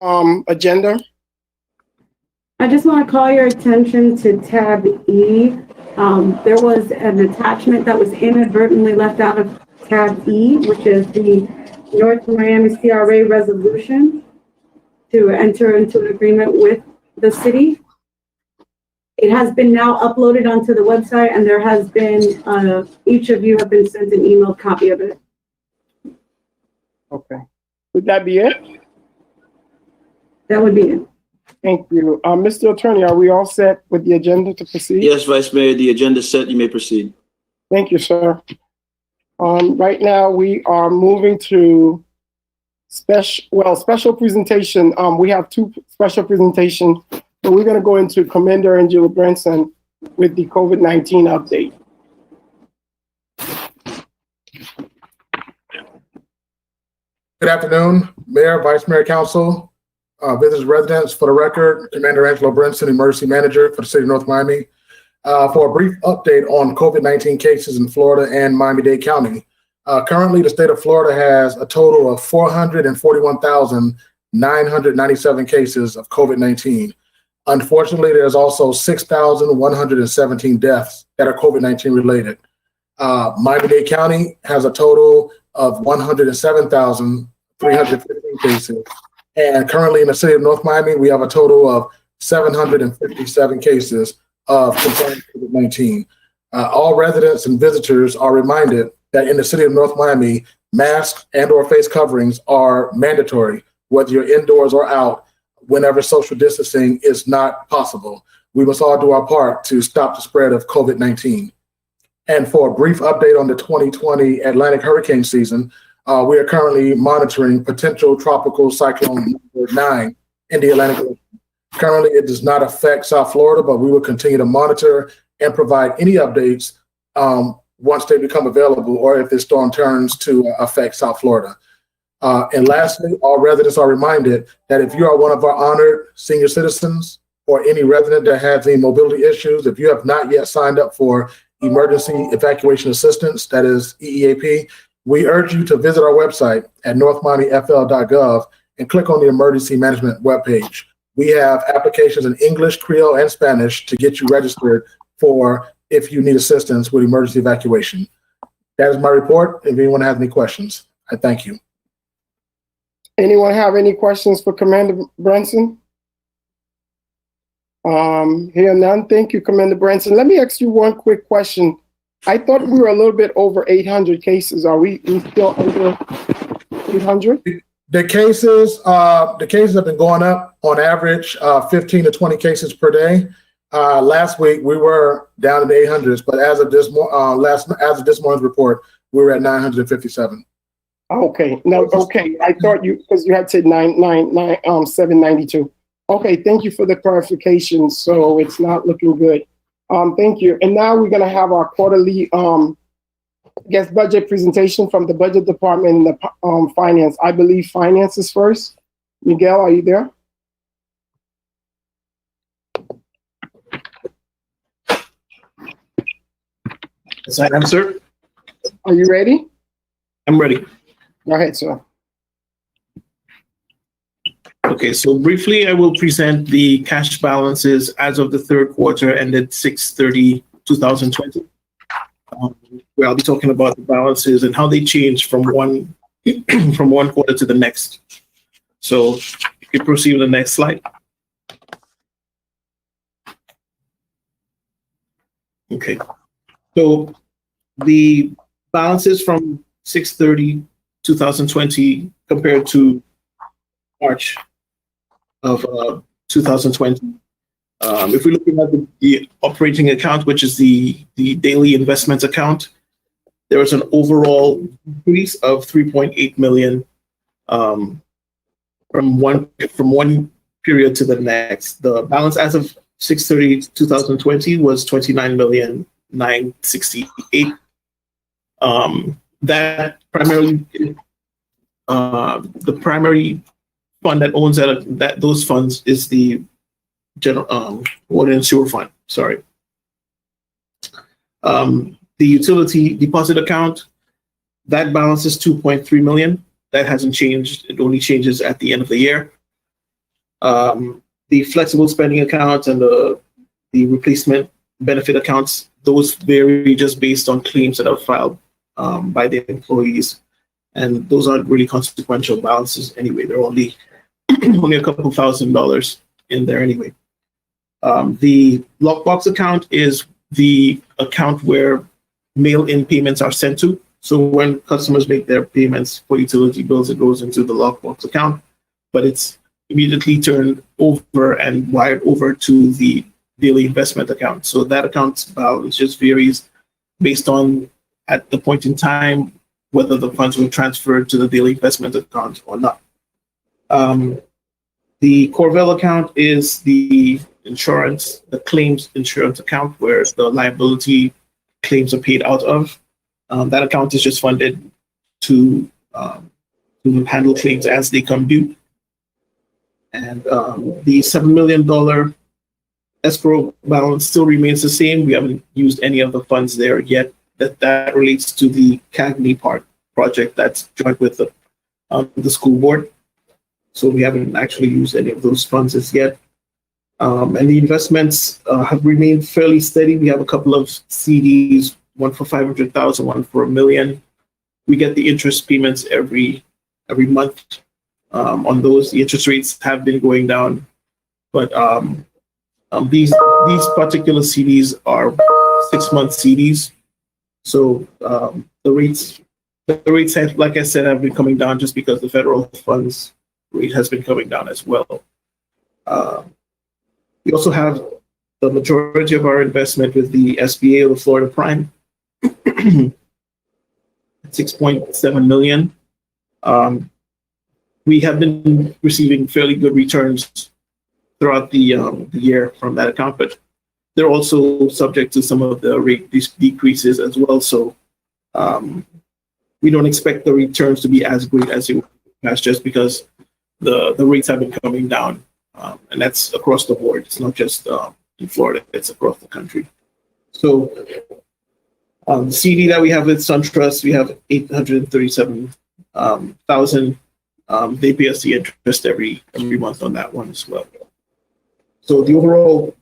agenda? I just want to call your attention to tab E. There was an attachment that was inadvertently left out of tab E, which is the North Miami CRA resolution to enter into an agreement with the city. It has been now uploaded onto the website, and there has been, each of you have been sent an email copy of it. Okay. Would that be it? That would be it. Thank you. Mr. Attorney, are we all set with the agenda to proceed? Yes, Vice Mayor, the agenda is set. You may proceed. Thank you, sir. Right now, we are moving to special presentation. We have two special presentations, but we're going to go into Commander Angela Branson with the COVID-19 update. Good afternoon, Mayor, Vice Mayor, Council, visitors, residents. For the record, Commander Angela Brinson, Emergency Manager for the City of North Miami, for a brief update on COVID-19 cases in Florida and Miami-Dade County. Currently, the state of Florida has a total of 441,997 cases of COVID-19. Unfortunately, there's also 6,117 deaths that are COVID-19 related. Miami-Dade County has a total of 107,315 cases. And currently in the city of North Miami, we have a total of 757 cases of COVID-19. All residents and visitors are reminded that in the city of North Miami, masks and/or face coverings are mandatory, whether you're indoors or out, whenever social distancing is not possible. We must all do our part to stop the spread of COVID-19. And for a brief update on the 2020 Atlantic hurricane season, we are currently monitoring potential tropical cyclone number 9 in the Atlantic Ocean. Currently, it does not affect South Florida, but we will continue to monitor and provide any updates once they become available or if this storm turns to affect South Florida. And lastly, all residents are reminded that if you are one of our honored senior citizens or any resident that has any mobility issues, if you have not yet signed up for Emergency Evacuation Assistance, that is EEAP, we urge you to visit our website at northmiamifl.gov and click on the Emergency Management webpage. We have applications in English, Creole, and Spanish to get you registered for if you need assistance with emergency evacuation. That is my report. If anyone has any questions, I thank you. Anyone have any questions for Commander Branson? Hear none. Thank you, Commander Branson. Let me ask you one quick question. I thought we were a little bit over 800 cases. Are we still under 800? The cases have been going up on average 15 to 20 cases per day. Last week we were down in the 800s, but as of this morning's report, we were at 957. Okay. No. Okay. I thought because you had said 792. Okay. Thank you for the clarification. So it's not looking good. Thank you. And now we're going to have our quarterly budget presentation from the budget department and the finance. I believe finance is first. Miguel, are you there? Yes, I am, sir. Are you ready? I'm ready. Go ahead, sir. Okay, so briefly, I will present the cash balances as of the third quarter ended 6/30/2020. Where I'll be talking about the balances and how they change from one quarter to the next. So you can proceed with the next slide. Okay, so the balances from 6/30/2020 compared to March of 2020. If we're looking at the operating account, which is the daily investment account, there was an overall increase of 3.8 million from one period to the next. The balance as of 6/30/2020 was 29,968,000. That primarily the primary fund that owns those funds is the general water and sewer fund. Sorry. The utility deposit account, that balance is 2.3 million. That hasn't changed. It only changes at the end of the year. The flexible spending accounts and the replacement benefit accounts, those vary just based on claims that are filed by the employees. And those aren't really consequential balances anyway. They're only only a couple $1,000s in there anyway. The lockbox account is the account where mail-in payments are sent to. So when customers make their payments for utility bills, it goes into the lockbox account, but it's immediately turned over and wired over to the daily investment account. So that account's balance just varies based on, at the point in time, whether the funds were transferred to the daily investment account or not. The Corvell account is the insurance, the claims insurance account where the liability claims are paid out of. That account is just funded to handle claims as they come due. And the $7 million escrow balance still remains the same. We haven't used any of the funds there yet. That relates to the Cagney Park project that's joined with the school board. So we haven't actually used any of those funds as yet. And the investments have remained fairly steady. We have a couple of CDs, one for 500,000, one for $1 million. We get the interest payments every month on those. The interest rates have been going down, but these particular CDs are 6-month CDs. So the rates have, like I said, have been coming down just because the federal funds rate has been coming down as well. We also have the majority of our investment with the SBA or the Florida Prime, $6.7 million. We have been receiving fairly good returns throughout the year from that account, but they're also subject to some of the rate decreases as well. So we don't expect the returns to be as great as it was just because the rates have been coming down, and that's across the board. It's not just in Florida; it's across the country. So the CD that we have with SunTrust, we have $837,000. They pay us the interest every month on that one as well. So the overall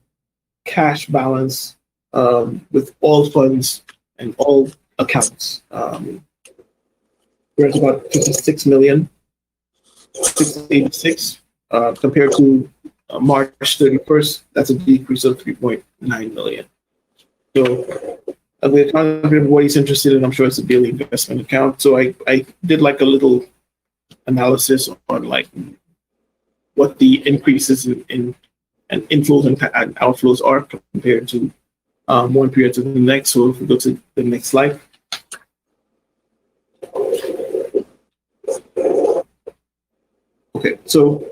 cash balance with all funds and all accounts, we're at about $56,686,000 compared to March 31st. That's a decrease of $3.9 million. So we account for everybody's interested in. I'm sure it's a daily investment account. So I did like a little analysis on like what the increases in and inflows and outflows are compared to one period to the next. So if we go to the next slide. Okay, so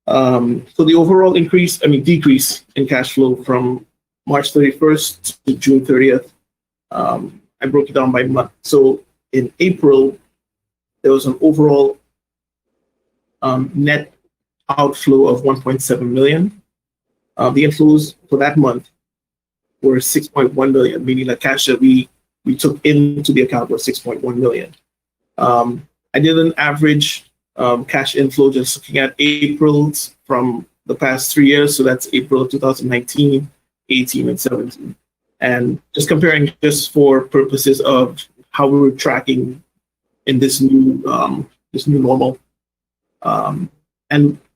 the overall decrease in cash flow from March 31st to June 30th, I broke it down by month. So in April, there was an overall net outflow of 1.7 million. The inflows for that month were 6.1 million, meaning the cash that we took into the account was 6.1 million. I did an average cash inflow just looking at April's from the past 3 years. So that's April of 2019, 18, and 17. And just comparing just for purposes of how we were tracking in this new normal. And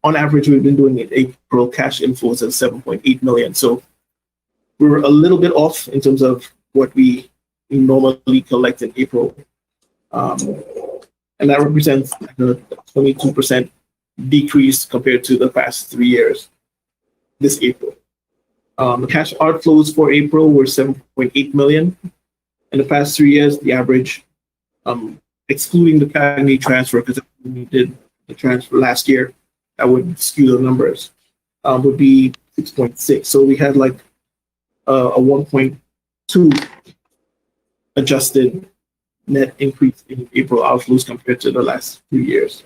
on average, we've been doing it April cash inflows at 7.8 million. So we were a little bit off in terms of what we normally collect in April. And that represents a 22% decrease compared to the past 3 years this April. The cash outflows for April were 7.8 million. In the past 3 years, the average, excluding the Cagney transfer, because we did the transfer last year, that would skew the numbers, would be 6.6. So we had like a 1.2 adjusted net increase in April outflows compared to the last 2 years.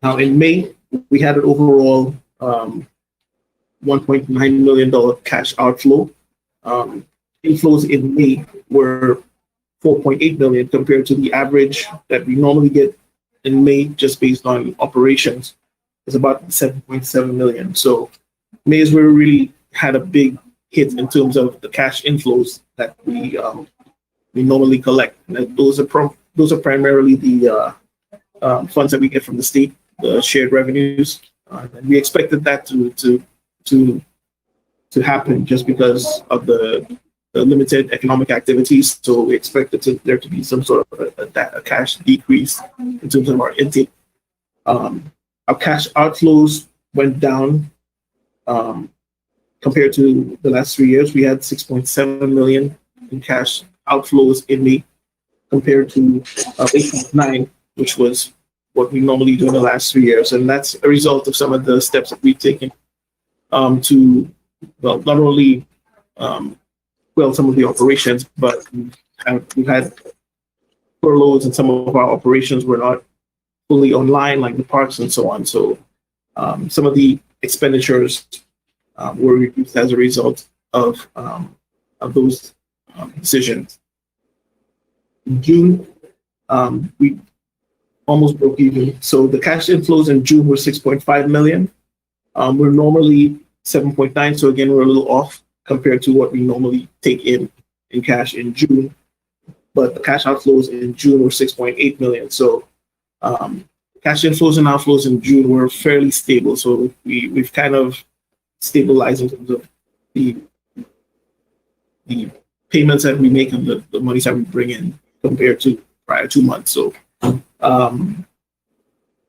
Now in May, we had an overall $1.9 million cash outflow. Inflows in May were 4.8 million compared to the average that we normally get in May just based on operations is about 7.7 million. So Maysville really had a big hit in terms of the cash inflows that we normally collect. And those are primarily the funds that we get from the state, the shared revenues. And we expected that to happen just because of the limited economic activities. So we expected there to be some sort of a cash decrease in terms of our intake. Our cash outflows went down compared to the last 3 years. We had 6.7 million in cash outflows in May compared to 8.9, which was what we normally do in the last 3 years. And that's a result of some of the steps that we've taken to, well, not only some of the operations, but we've had furloughs and some of our operations were not fully online, like the parks and so on. So some of the expenditures were reduced as a result of those decisions. In June, we almost broke even. So the cash inflows in June were 6.5 million. We're normally 7.9. So again, we're a little off compared to what we normally take in cash in June. But the cash outflows in June were 6.8 million. So cash inflows and outflows in June were fairly stable. So we've kind of stabilized in terms of the payments that we make and the monies that we bring in compared to prior 2 months. So if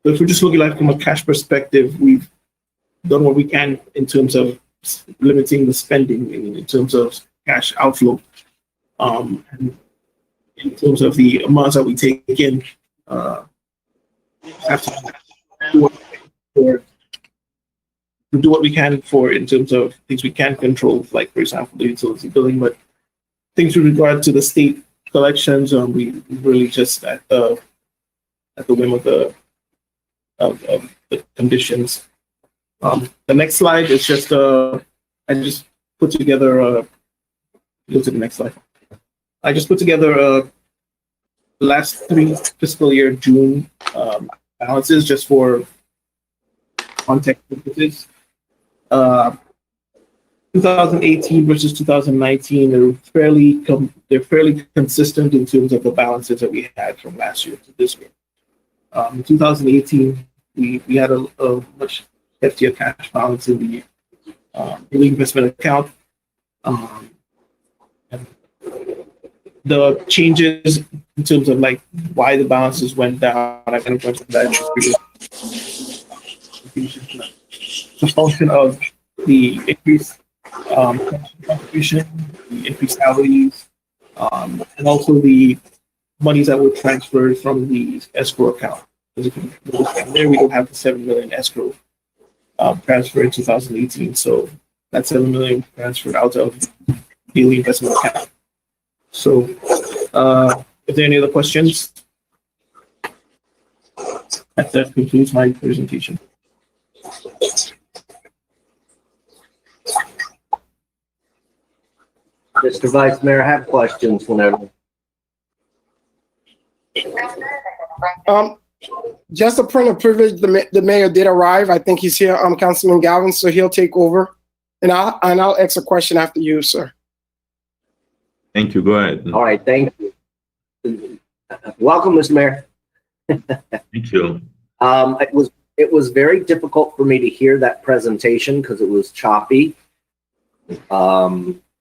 we're just looking at it from a cash perspective, we've done what we can in terms of limiting the spending in terms of cash outflow. And in terms of the amounts that we take in, have to do what we can for in terms of things we can control, like for example the utility billing, but things with regard to the state collections, we really just at the whim of the conditions. The next slide is just I just put together go to the next slide. I just put together last 3 fiscal year June balances just for context purposes. 2018 versus 2019, they're fairly consistent in terms of the balances that we had from last year to this year. In 2018, we had a much heftier cash balance in the investment account. And the changes in terms of like why the balances went down, I kind of went to that. It's a function of the increased contribution, the increased salaries, and also the monies that were transferred from the escrow account. As you can notice there, we don't have the 7 million escrow transferred in 2018. So that 7 million transferred out of the daily investment account. So if there are any other questions, that concludes my presentation. Mr. Vice Mayor, I have questions whenever. Just a point of privilege, the mayor did arrive. I think he's here, Councilman Galvin, so he'll take over. And I'll ask a question after you, sir. Thank you. Go ahead. All right, thank you. Welcome, Mr. Mayor. Thank you. It was very difficult for me to hear that presentation because it was choppy.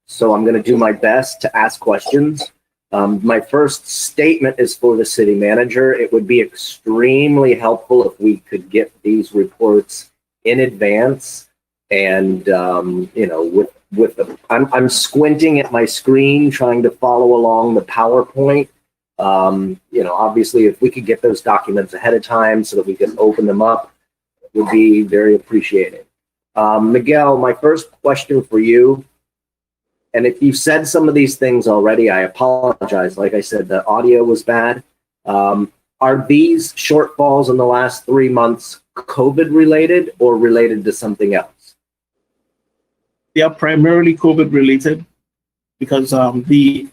So I'm going to do my best to ask questions. My first statement is for the city manager. It would be extremely helpful if we could get these reports in advance. And I'm squinting at my screen trying to follow along the PowerPoint. Obviously, if we could get those documents ahead of time so that we can open them up, would be very appreciated. Miguel, my first question for you. And if you said some of these things already, I apologize. Like I said, the audio was bad. Are these shortfalls in the last 3 months COVID related or related to something else? They are primarily COVID related because the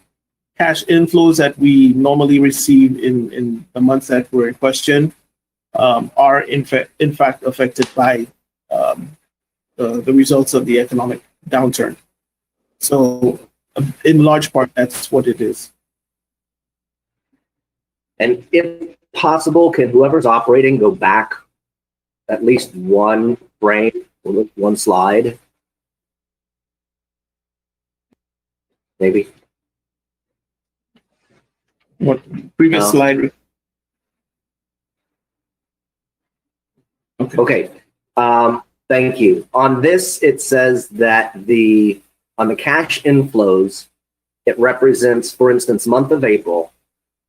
cash inflows that we normally receive in the months that were in question are in fact affected by the results of the economic downturn. So, in large part, that's what it is. And if possible, can whoever's operating go back at least one frame, one slide? Maybe. What previous No. slide? Okay. Thank you. On this, it says that on the cash inflows, it represents, for instance, month of April,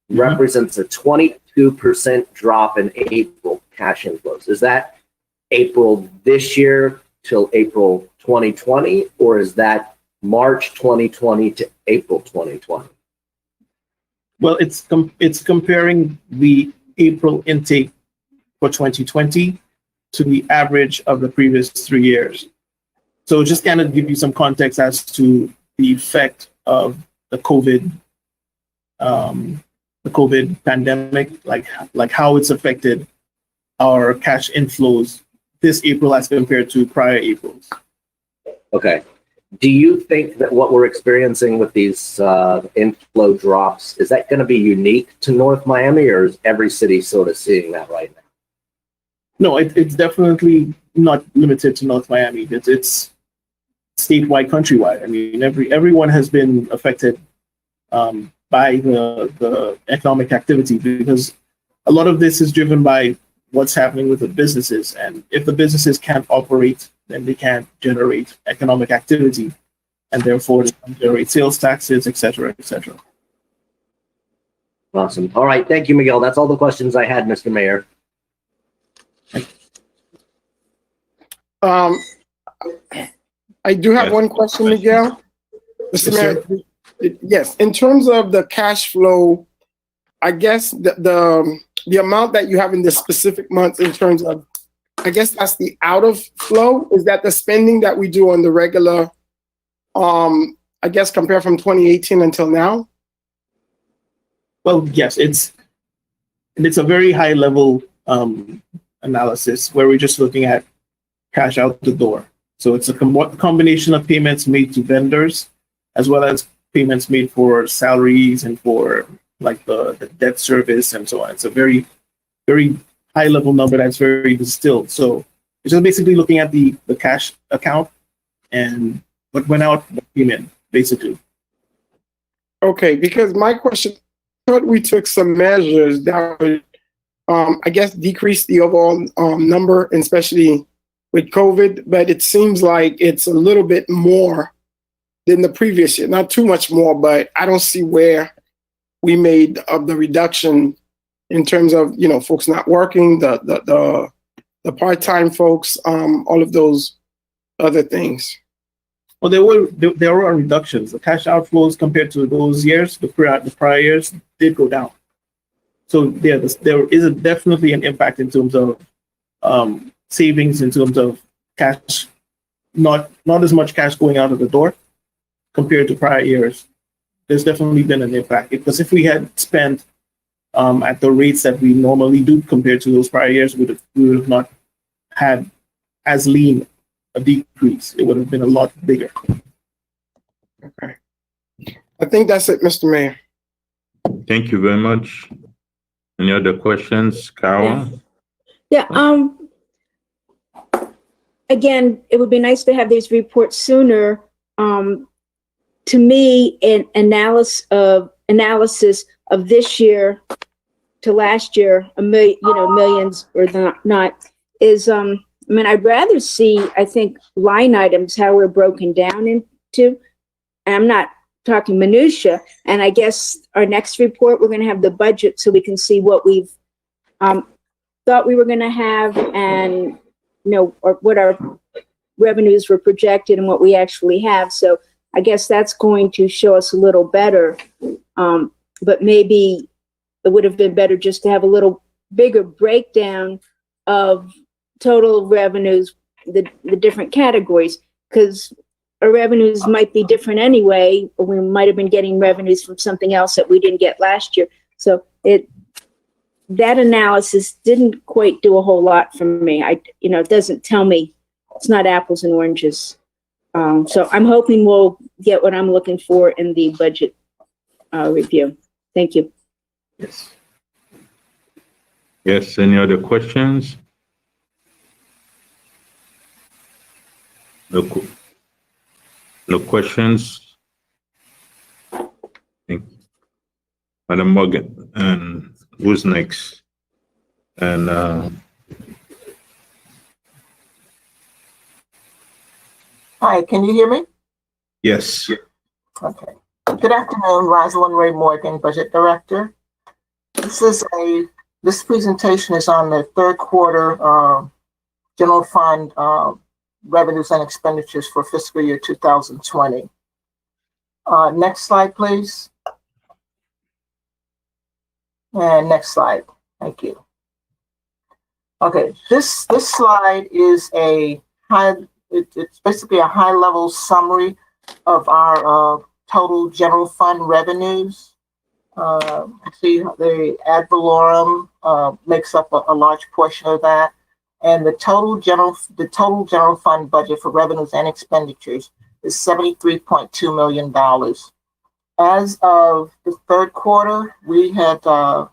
represents a 22% drop in April cash inflows. Is that April this year till April 2020, or is that March 2020 to April 2020? Well, it's comparing the April intake for 2020 to the average of the previous 3 years. So just kind of give you some context as to the effect of the COVID pandemic, like how it's affected our cash inflows this April as compared to prior Aprils. Okay. Do you think that what we're experiencing with these inflow drops, is that going to be unique to North Miami, or is every city sort of seeing that right now? No, it's definitely not limited to North Miami. It's statewide, countrywide. I mean, everyone has been affected by the economic activity, because a lot of this is driven by what's happening with the businesses. And if the businesses can't operate, then they can't generate economic activity, and therefore they can't generate sales taxes, et cetera, et cetera. Awesome. All right. Thank you, Miguel. That's all the questions I had, Mr. Mayor. I do have Yes. one question, Miguel. Mr. Yes, Mayor, yes, in terms of the cash flow, I guess the amount that you have in the specific months in terms of, I guess that's the out of flow. Is that the spending that we do on the regular, I guess compared from 2018 until now? Well, yes, it's a very high level analysis where we're just looking at cash out the door. So it's a combination of payments made to vendors, as well as payments made for salaries and for like the debt service and so on. It's a very, very high level number that's very distilled. So it's just basically looking at the cash account and what went out, what came in, basically. Okay, because my question, I thought we took some measures that would, I guess, decrease the overall number, especially with COVID, but it seems like it's a little bit more than the previous year. Not too much more, but I don't see where we made of the reduction in terms of, folks not working, the part-time folks, all of those other things. Well, there were reductions. The cash outflows compared to those years, the prior years, did go down. So yeah, there is definitely an impact in terms of savings, in terms of cash, not as much cash going out of the door compared to prior years. There's definitely been an impact, because if we had spent at the rates that we normally do compared to those prior years, we would have not had as lean a decrease. It would have been a lot bigger. Okay. I think that's it, Mr. Mayor. Thank you very much. Any other questions, Carol? Yeah. Again, it would be nice to have these reports sooner. To me, an analysis of this year to last year, millions or not is. I mean, I'd rather see, I think, line items, how we're broken down into. And I'm not talking minutia. And I guess our next report, we're going to have the budget so we can see what we've thought we were going to have, and or what our revenues were projected and what we actually have. So I guess that's going to show us a little better. But maybe it would have been better just to have a little bigger breakdown of total revenues, the different categories, because our revenues might be different anyway, or we might have been getting revenues from something else that we didn't get last year. So that analysis didn't quite do a whole lot for me. It doesn't tell me, it's not apples and oranges. So I'm hoping we'll get what I'm looking for in the budget review. Thank you. Yes. Yes, any other questions? No questions? Thank you. Madam Morgan, and who's next? And Hi, can you hear me? yes, Okay. Good afternoon, Rosalind Ray Morgan, Budget Director. This presentation is on the third quarter general fund revenues and expenditures for fiscal year 2020. Next slide, please. And next slide. Thank you. Okay, this slide is it's basically a high-level summary of our total general fund revenues. See, the ad valorem makes up a large portion of that, and the total general fund budget for revenues and expenditures is $73.2 million. As of the third quarter, we got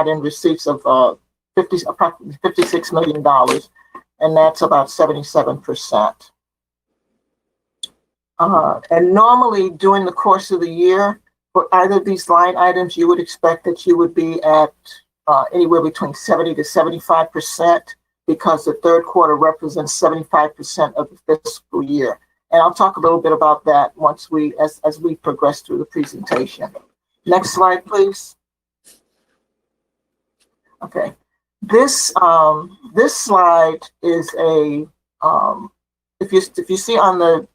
in receipts of approximately $56 million, and that's about 77%. And normally during the course of the year, for either of these line items, you would expect that you would be at anywhere between 70 to 75%, because the third quarter represents 75% of the fiscal year. And I'll talk a little bit about that once as we progress through the presentation. Next slide, please. Okay. This slide is if you see on the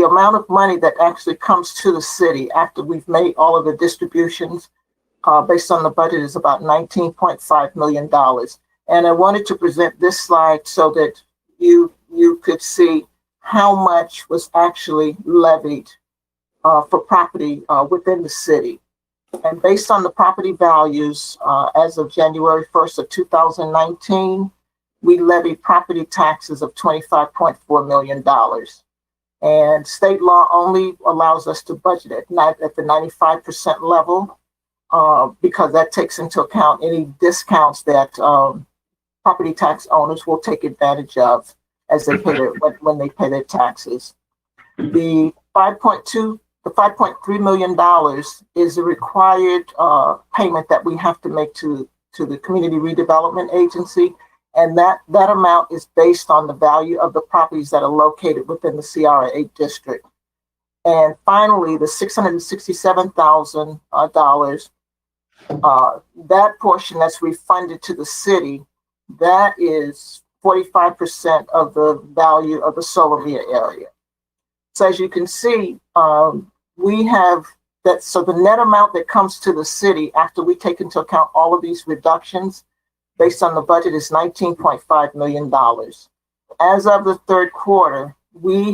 amount of money that actually comes to the city after we've made all of the distributions based on the budget is about $19.5 million. And I wanted to present this slide so that you could see how much was actually levied for property within the city. And based on the property values as of January 1st of 2019, we levied property taxes of $25.4 million. And state law only allows us to budget at the 95% level because that takes into account any discounts that property tax owners will take advantage of as they pay when they pay their taxes. The $5.3 million is a required payment that we have to make to the Community Redevelopment Agency. And that amount is based on the value of the properties that are located within the CRA district. And finally, the $667,000, that portion that's refunded to the city, that is 45% of the value of the Solovia area. So as you can see, we have that. So the net amount that comes to the city after we take into account all of these reductions based on the budget is $19.5 million. As of the third quarter, we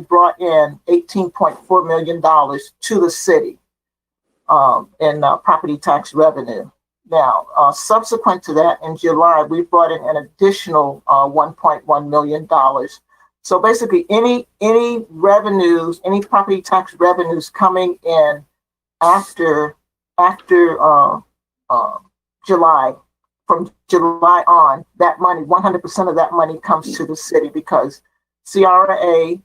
brought in $18.4 million to the city in property tax revenue. Now, subsequent to that, in July, we brought in an additional $1.1 million. So basically, any revenues, any property tax revenues coming in after July, from July on, that money, 100% of that money comes to the city because CRA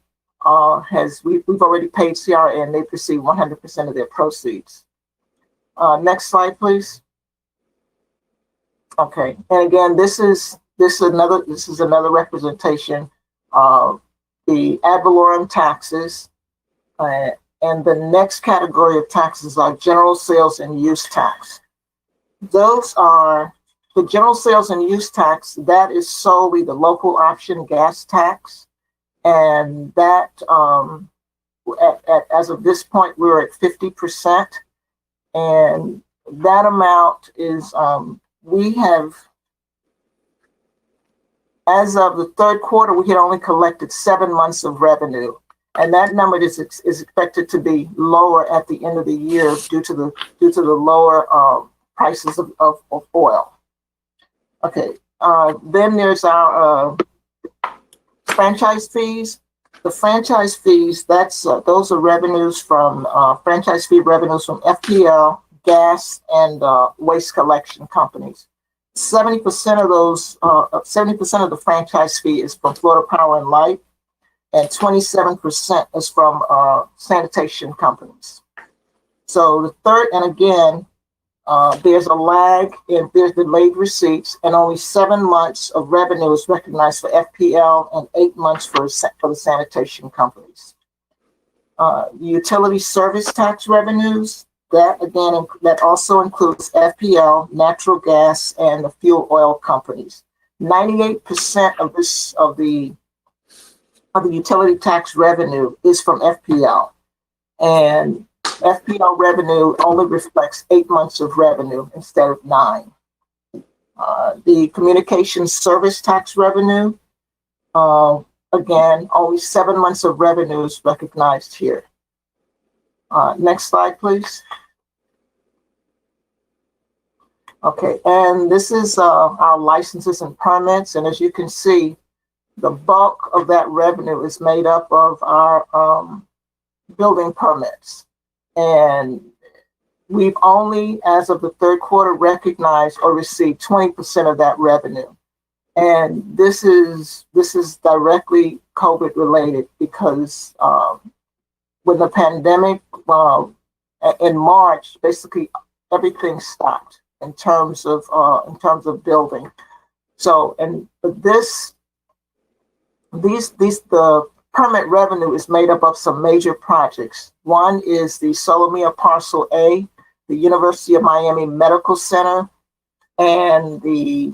we've already paid CRA and they've received 100% of their proceeds. Next slide, please. Okay, and again, this is another representation of the ad valorem taxes, and the next category of taxes are general sales and use tax. Those are the general sales and use tax. That is solely the local option gas tax, and that as of this point we're at 50%, and that amount is we have. As of the third quarter, we had only collected 7 months of revenue. And that number is expected to be lower at the end of the year due to the lower prices of oil. Okay, then there's our franchise fees. The franchise fees, those are revenues from franchise fee revenues from FPL, gas, and waste collection companies. 70% of those, 70% of the franchise fee is from Florida Power and Light, and 27% is from sanitation companies. So the third, and again, there's a lag, and there's delayed receipts, and only 7 months of revenue is recognized for FPL and 8 months for the sanitation companies. Utility service tax revenues, that also includes FPL, natural gas, and the fuel oil companies. 98% of the utility tax revenue is from FPL, and FPL revenue only reflects 8 months of revenue instead of 9. The communication service tax revenue, again, only 7 months of revenue is recognized here. Next slide, please. Okay, and this is our licenses and permits, and as you can see, the bulk of that revenue is made up of our building permits. And we've only, as of the third quarter, recognized or received 20% of that revenue. And this is directly COVID related, because when the pandemic in March, basically everything stopped in terms of building. So, and the permit revenue is made up of some major projects. One is the Solomia Parcel A, the University of Miami Medical Center, and the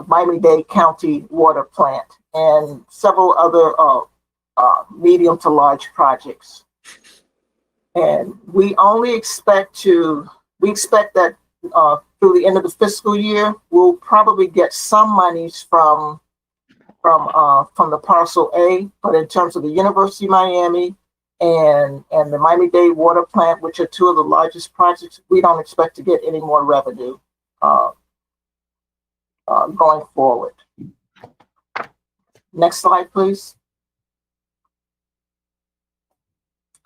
Miami-Dade County Water Plant, and several other medium to large projects. And we expect that through the end of the fiscal year, we'll probably get some monies from the Parcel A, but in terms of the University of Miami and the Miami-Dade Water Plant, which are two of the largest projects, we don't expect to get any more revenue going forward. Next slide, please.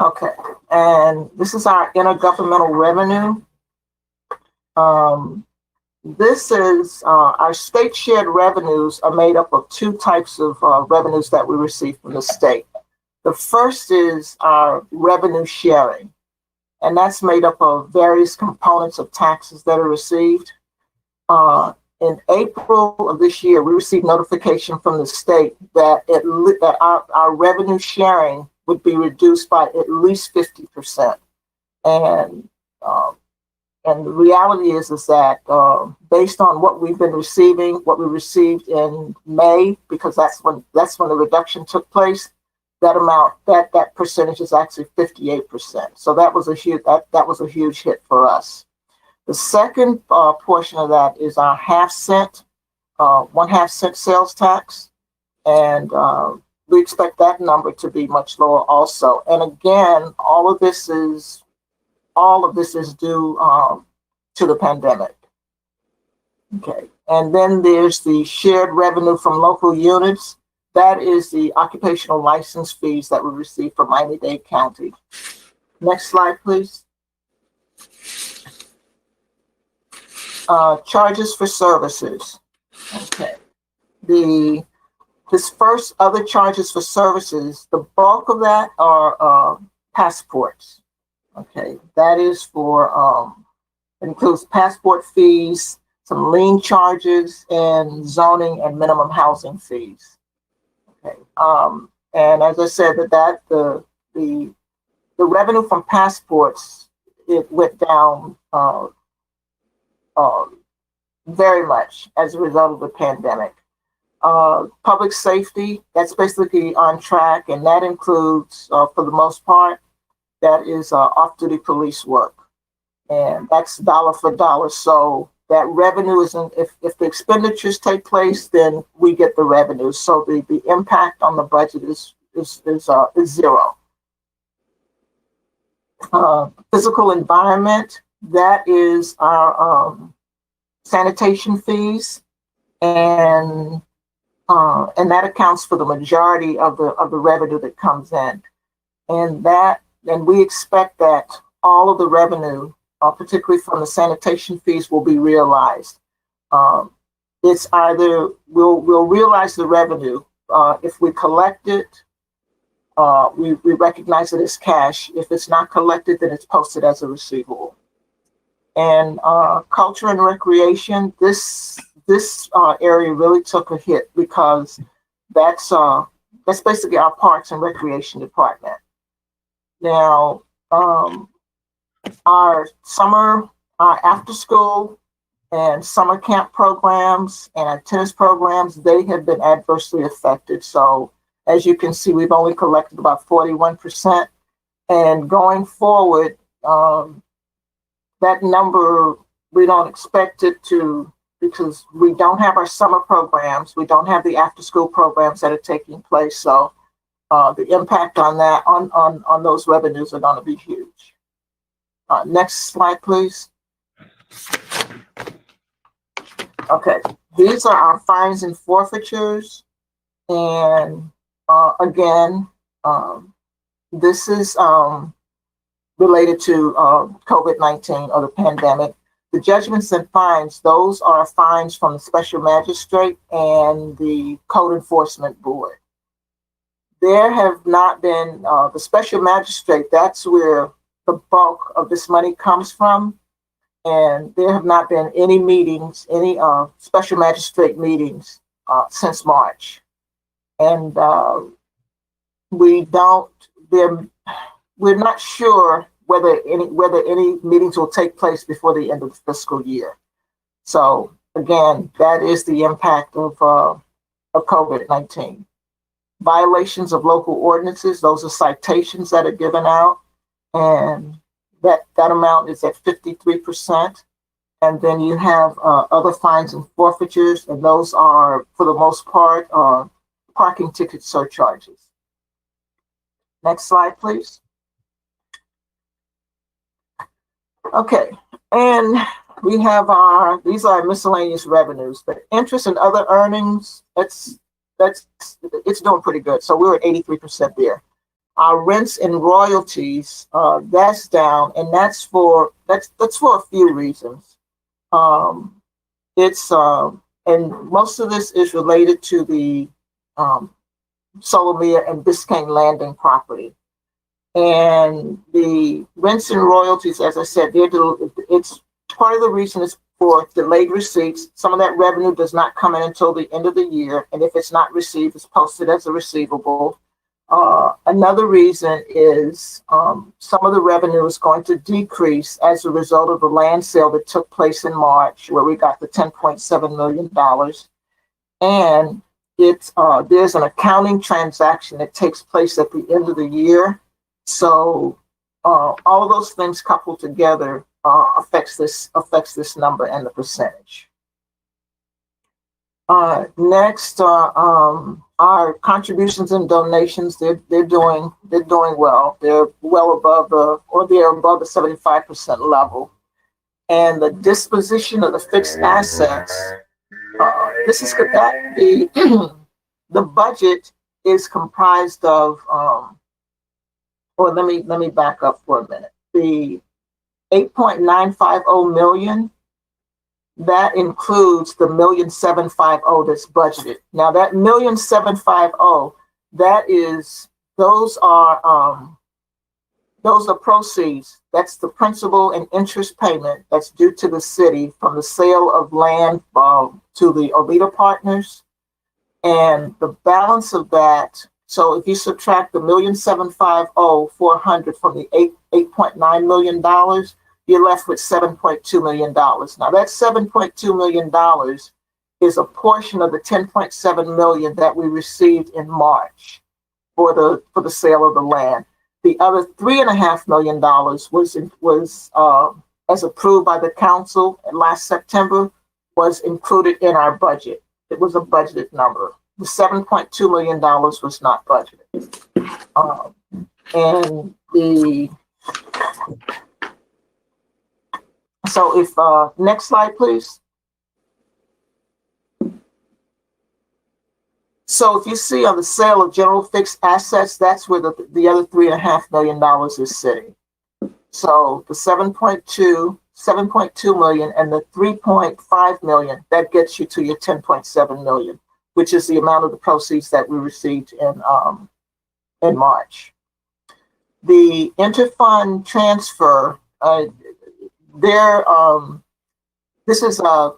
Okay, and this is our intergovernmental revenue. This is our state shared revenues are made up of two types of revenues that we receive from the state. The first is our revenue sharing, and that's made up of various components of taxes that are received. In April of this year, we received notification from the state that our revenue sharing would be reduced by at least 50%. And the reality is that based on what we've been receiving, what we received in May, because that's when the reduction took place, that percentage is actually 58%. So that was a huge hit for us. The second portion of that is our 1/2 cent sales tax, and we expect that number to be much lower also. And again, all of this is due to the pandemic. Okay, and then there's the shared revenue from local units. That is the occupational license fees that we receive from Miami-Dade County. Next slide, please. Charges for services. Okay, this first other charges for services, the bulk of that are passports. Okay, that is for includes passport fees, some lien charges, and zoning and minimum housing fees. Okay, and as I said, the revenue from passports, it went down very much as a result of the pandemic. Public safety, that's basically on track, and that includes, for the most part, that is off-duty police work, and that's dollar for dollar. So that revenue isn't, if the expenditures take place, then we get the revenue. So the impact on the budget is is zero. Physical environment, that is our sanitation fees, and that accounts for the majority of the revenue that comes in. And we expect that all of the revenue, particularly from the sanitation fees, will be realized. It's either we'll realize the revenue if we collect it. We recognize it as cash. If it's not collected, then it's posted as a receivable. And culture and recreation, this area really took a hit because that's basically our parks and recreation department. Now, our summer after school and summer camp programs and our tennis programs, they have been adversely affected. So as you can see, we've only collected about 41%. And going forward, that number, we don't expect it to, because we don't have our summer programs. We don't have the after school programs that are taking place. So the impact on that, on those revenues are going to be huge. Next slide, please. Okay, these are our fines and forfeitures. And again, this is related to COVID-19 or the pandemic. The judgments and fines, those are fines from the special magistrate and the code enforcement board. There have not been, the special magistrate, that's where the bulk of this money comes from. And there have not been any meetings, any special magistrate meetings since March. And we're not sure whether any meetings will take place before the end of the fiscal year. So again, that is the impact of COVID-19. Violations of local ordinances, those are citations that are given out, and that amount is at 53%. And then you have other fines and forfeitures, and those are, for the most part, parking ticket surcharges. Next slide, please. Okay, and we have these are our miscellaneous revenues, but interest and other earnings, it's doing pretty good. So we're at 83% there. Our rents and royalties, that's down, and that's for a few reasons. And most of this is related to the Solomia and Biscayne Landing property. And the rents and royalties, as I said, it's part of the reason is for delayed receipts. Some of that revenue does not come in until the end of the year, and if it's not received, it's posted as a receivable. Another reason is some of the revenue is going to decrease as a result of the land sale that took place in March, where we got the $10.7 million. And there's an accounting transaction that takes place at the end of the year. So all of those things coupled together affects this number and the percentage. Next, our contributions and donations, they're doing well. They're well above they're above the 75% level. And the disposition of the fixed assets, this is that the budget is comprised of or let me back up for a minute. The $8.950 million, that includes the $1,750,000 that's budgeted. Now that $1,750,000, those are proceeds. That's the principal and interest payment that's due to the city from the sale of land to the Ovita partners. And the balance of that, so if you subtract the $1,750,400 from the $8.9 million, you're left with $7.2 million. Now that $7.2 million is a portion of the $10.7 million that we received in March for the sale of the land. The other $3.5 million was as approved by the council last September, was included in our budget. It was a budgeted number. the $7.2 million was not budgeted. And so if, next slide, please. So if you see on the sale of general fixed assets, that's where the other $3.5 million is sitting. So the 7.2 million and the 3.5 million, that gets you to your 10.7 million, which is the amount of the proceeds that we received in March. The interfund transfer, this is the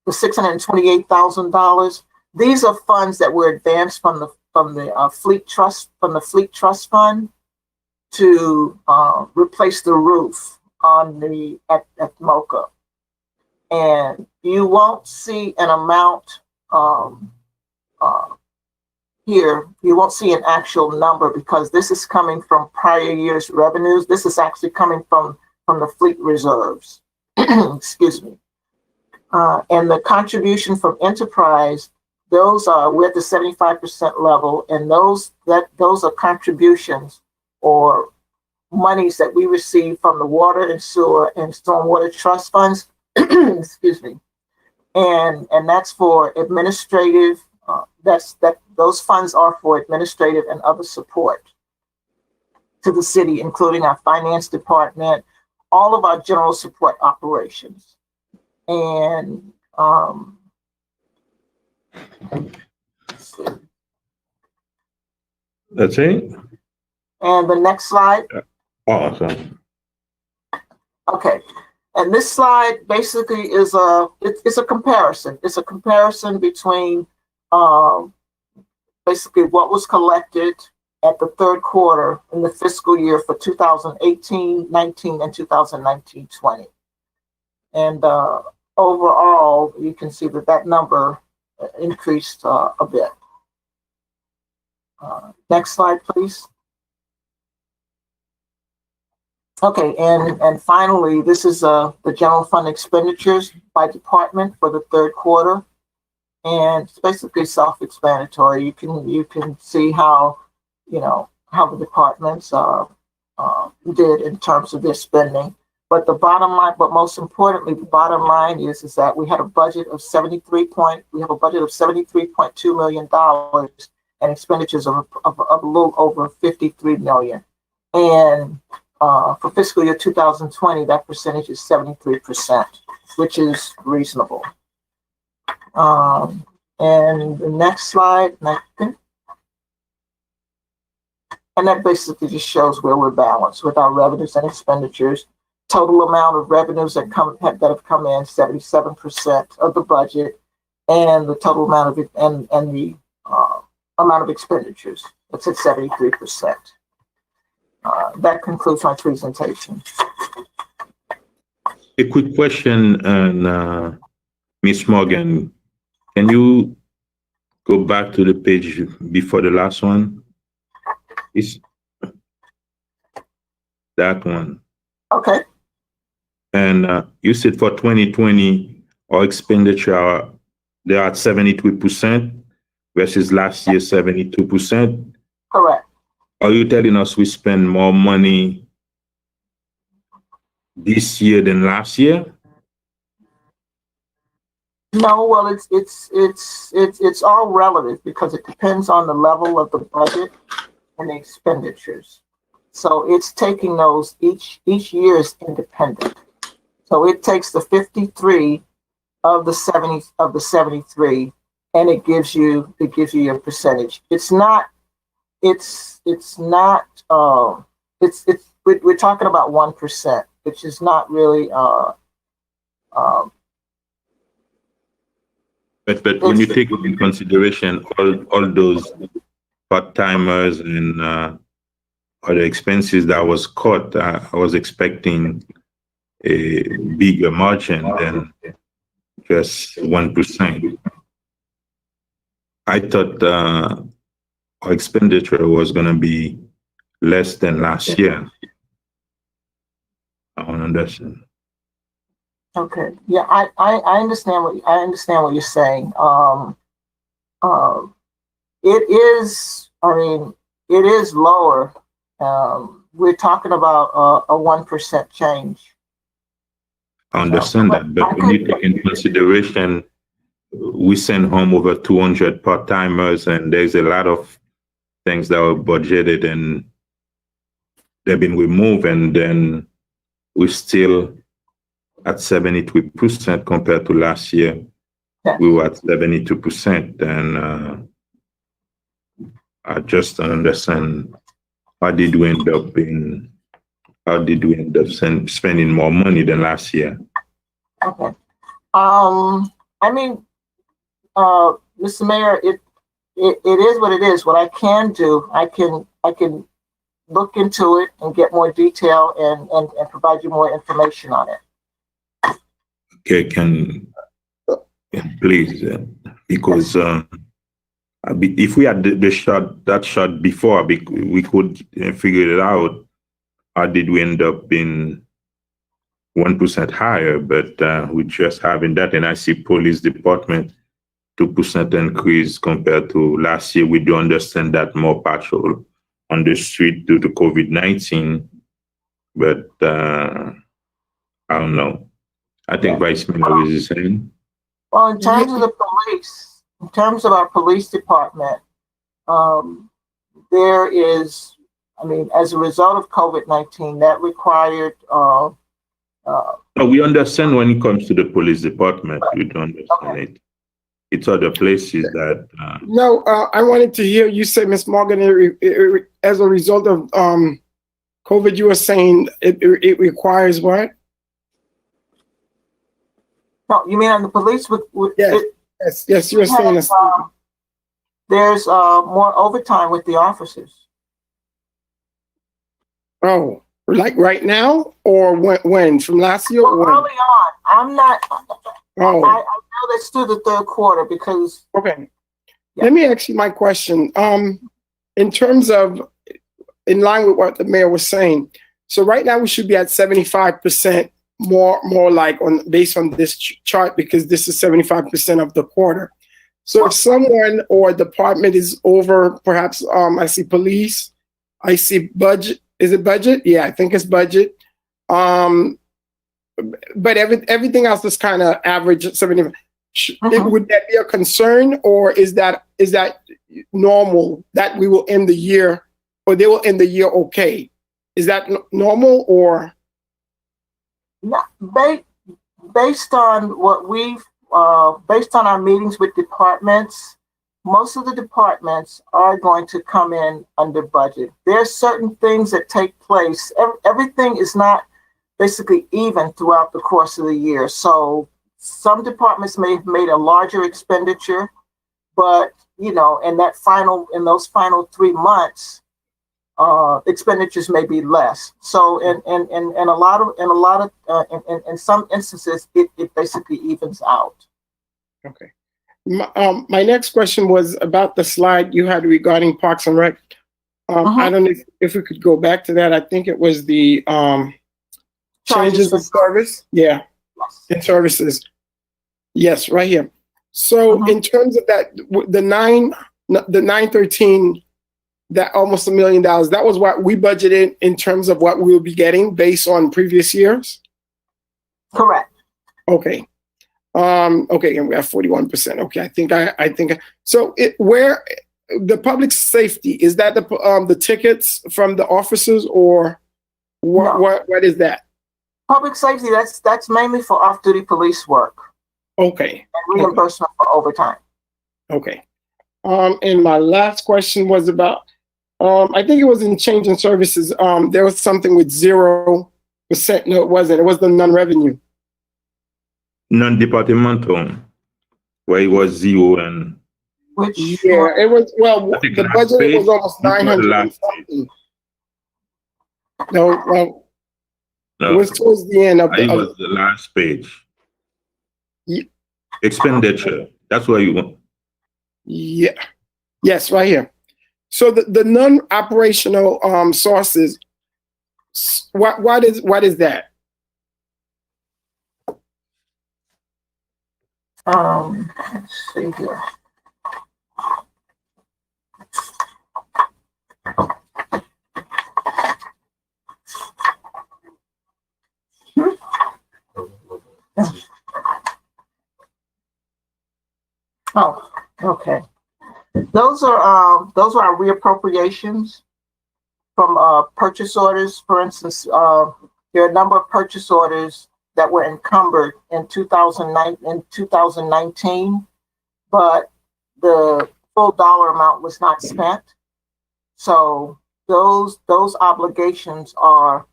$628,000. These are funds that were advanced from the fleet trust fund to replace the roof on at MOCA. And you won't see an amount here. You won't see an actual number because this is coming from prior year's revenues. This is actually coming from the fleet reserves. Excuse me. And the contribution from enterprise, we're at the 75% level, and those are contributions or monies that we receive from the water and sewer and stormwater trust funds. Excuse me. And that's for administrative. Those funds are for administrative and other support to the city, including our finance department, all of our general support operations, and That's it? and the next slide. Awesome. Okay. And this slide basically is it's a comparison. It's a comparison between basically what was collected at the third quarter in the fiscal year for 2018-19 and 2019-20. And overall, you can see that number increased a bit. Next slide, please. Okay, and finally, this is the general fund expenditures by department for the third quarter, and it's basically self-explanatory. You can see how how the departments did in terms of their spending. But the bottom line, but most importantly, the bottom line is that we had a budget of $73.2 million and expenditures of a little over 53 million. And for fiscal year 2020, that percentage is 73%, which is reasonable. And the next slide, and that basically just shows where we're balanced with our revenues and expenditures. Total amount of revenues that have come in, 77% of the budget, and the total amount of and the amount of expenditures, it's at 73%. That concludes my presentation. A quick question, and Ms. Morgan, can you go back to the page before the last one? It's that one. Okay. And you said for 2020, our expenditure, they are at 73% versus last year, 72%. Correct. Are you telling us we spend more money this year than last year? No, well, it's all relative because it depends on the level of the budget and the expenditures. So it's taking those each year is independent. So it takes the 53 of the 73, and it gives you your percentage. We're talking about 1%, which is not really But when you take into consideration all those part-timers and other expenses that was cut, I was expecting a bigger margin than just 1%. I thought our expenditure was going to be less than last year. I don't understand. Okay. Yeah, I understand what you're saying. it is, I mean, it is lower. We're talking about a 1% change. I understand that, but when you take into consideration, we send home over 200 part-timers, and there's a lot of things that were budgeted and they've been removed, and then we're still at 73% compared to last year. Yeah. We were at 72%, and I just don't understand how did we end up spending more money than last year? Okay. I mean, Mr. Mayor, it is what it is. What I can do, I can look into it and get more detail and provide you more information on it. Okay, please, because if we had that shot before, we could figure it out. How did we end up being 1% higher? But we just having that, and I see police department 2% increase compared to last year. We do understand that more patrol on the street due to COVID-19, but I don't know. I think Vice Mayor is saying. Well, in terms of the police, in terms of our police department, there is, I mean, as a result of COVID-19, that required. No, we understand when it comes to the police department. We don't understand it. It's other places that. No, I wanted to hear you say, Ms. Morgan, as a result of COVID, you were saying it requires what? No, you mean on the police? Yes, you were saying this. There's more overtime with the officers. Oh, like right now, or when? From last year? Well, or when? early on, I'm not. Oh. I know that's through the third quarter because. Okay. Yeah. Let me ask you my question. In terms of, in line with what the mayor was saying, so right now we should be at 75%, more like based on this chart, because this is 75% of the quarter. So if someone or department is over, perhaps I see police, I see budget. Is it budget? Yeah, I think it's budget. But everything else is kind of average 70. Would that be a concern, or is that normal that we will end the year, or they will end the year okay? Is that normal, or? Based on what we've, based on our meetings with departments, most of the departments are going to come in under budget. There are certain things that take place. Everything is not basically even throughout the course of the year. So some departments may have made a larger expenditure, but in those final 3 months, expenditures may be less. So in some instances, it basically evens out. Okay. My next question was about the slide you had regarding Parks and Rec. I don't know if we could go back to that. I think it was the changes of service. Yeah, in services. Yes, right here. So in terms of that, the 913, that almost $1 million, that was what we budgeted in terms of what we will be getting based on previous years? Correct. Okay. Okay, and we have 41%. Okay, I think so. Where the public safety, is that the tickets from the officers, or what? No. What is that? Public safety. That's mainly for off-duty police work. Okay. And reimbursement for overtime. Okay. And my last question was about, I think it was in change in services. There was something with 0%. No, it wasn't. It was the non-revenue. Non-departmental, where it was 0 and. Which it was, well, the budget was almost 900 and something. No, it was towards the end of it was the last page. Yeah. Expenditure. That's where you want. Yeah. Yes, right here. So the non-operational sources. What is that? Let's see here. Oh, okay. Those are our reappropriations from purchase orders. For instance, there are a number of purchase orders that were encumbered in 2019, but the full dollar amount was not spent. So those obligations are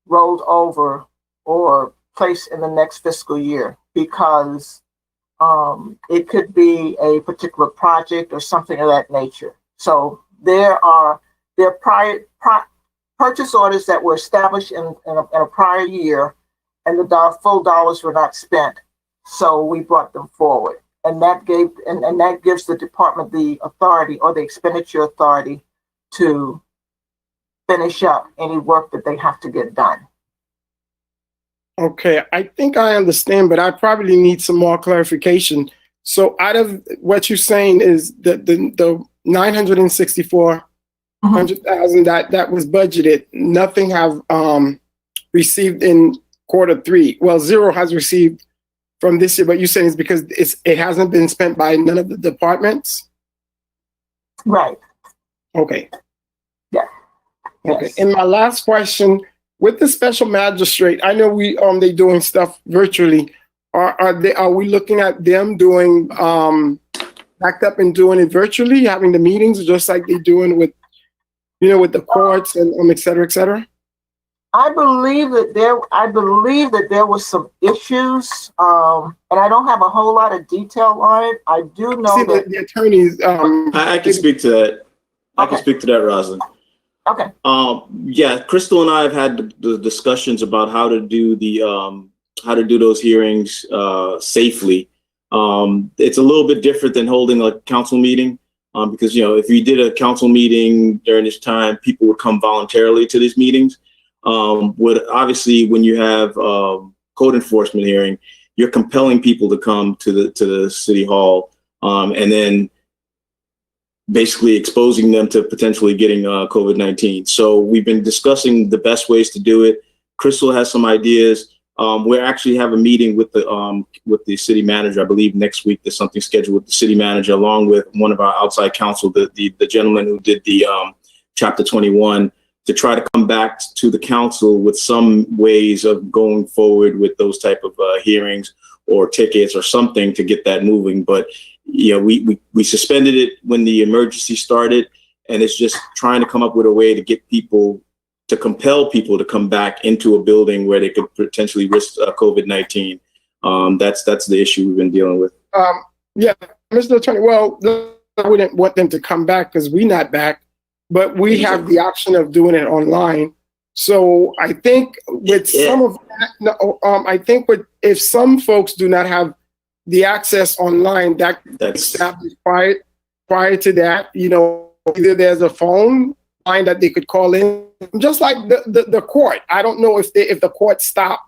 rolled over or placed in the next fiscal year because it could be a particular project or something of that nature. So there are prior purchase orders that were established in a prior year, and the full dollars were not spent. So we brought them forward, and that gives the department the authority or the expenditure authority to finish up any work that they have to get done. Okay, I think I understand, but I probably need some more clarification. So out of what you're saying is that the $964,000 that was budgeted, nothing have received in Q3. Well, zero has received from this year, but you're saying it's because it hasn't been spent by none of the departments? Right. Okay. Yeah. Okay. Yes. And my last question, with the special magistrate, I know they doing stuff virtually. Are we looking at them doing backed up and doing it virtually, having the meetings just like they're doing with the courts and et cetera, et cetera? I believe that there was some issues, and I don't have a whole lot of detail on it. I do know that the attorneys. I can speak to that. I can speak to that, Rosalind. Okay. Yeah, Crystal and I have had the discussions about how to do those hearings safely. It's a little bit different than holding a council meeting because if you did a council meeting during this time, people would come voluntarily to these meetings. Obviously, when you have code enforcement hearing, you're compelling people to come to the city hall, and then basically exposing them to potentially getting COVID-19. So we've been discussing the best ways to do it. Crystal has some ideas. We actually have a meeting with the city manager. I believe next week there's something scheduled with the city manager, along with one of our outside counsel, the gentleman who did the Chapter 21, to try to come back to the council with some ways of going forward with those type of hearings or tickets or something to get that moving. But we suspended it when the emergency started, and it's just trying to come up with a way to get people, to compel people to come back into a building where they could potentially risk COVID-19. That's the issue we've been dealing with. Yeah, Mr. Attorney, well, I wouldn't want them to come back because we're not back, but we have the option of doing it online. So I think with if some folks do not have the access online, that's established prior to that, either there's a phone line that they could call in, just like the court. I don't know if the court stopped,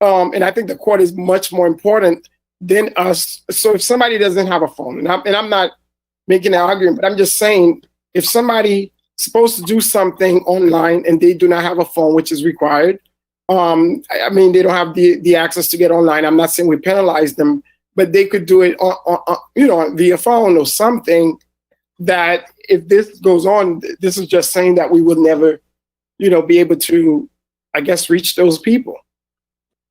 and I think the court is much more important than us. So if somebody doesn't have a phone, and I'm not making an argument, but I'm just saying, if somebody supposed to do something online and they do not have a phone, which is required, they don't have the access to get online. I'm not saying we penalize them, but they could do it on via phone or something. That if this goes on, this is just saying that we will never, be able to, I guess, reach those people.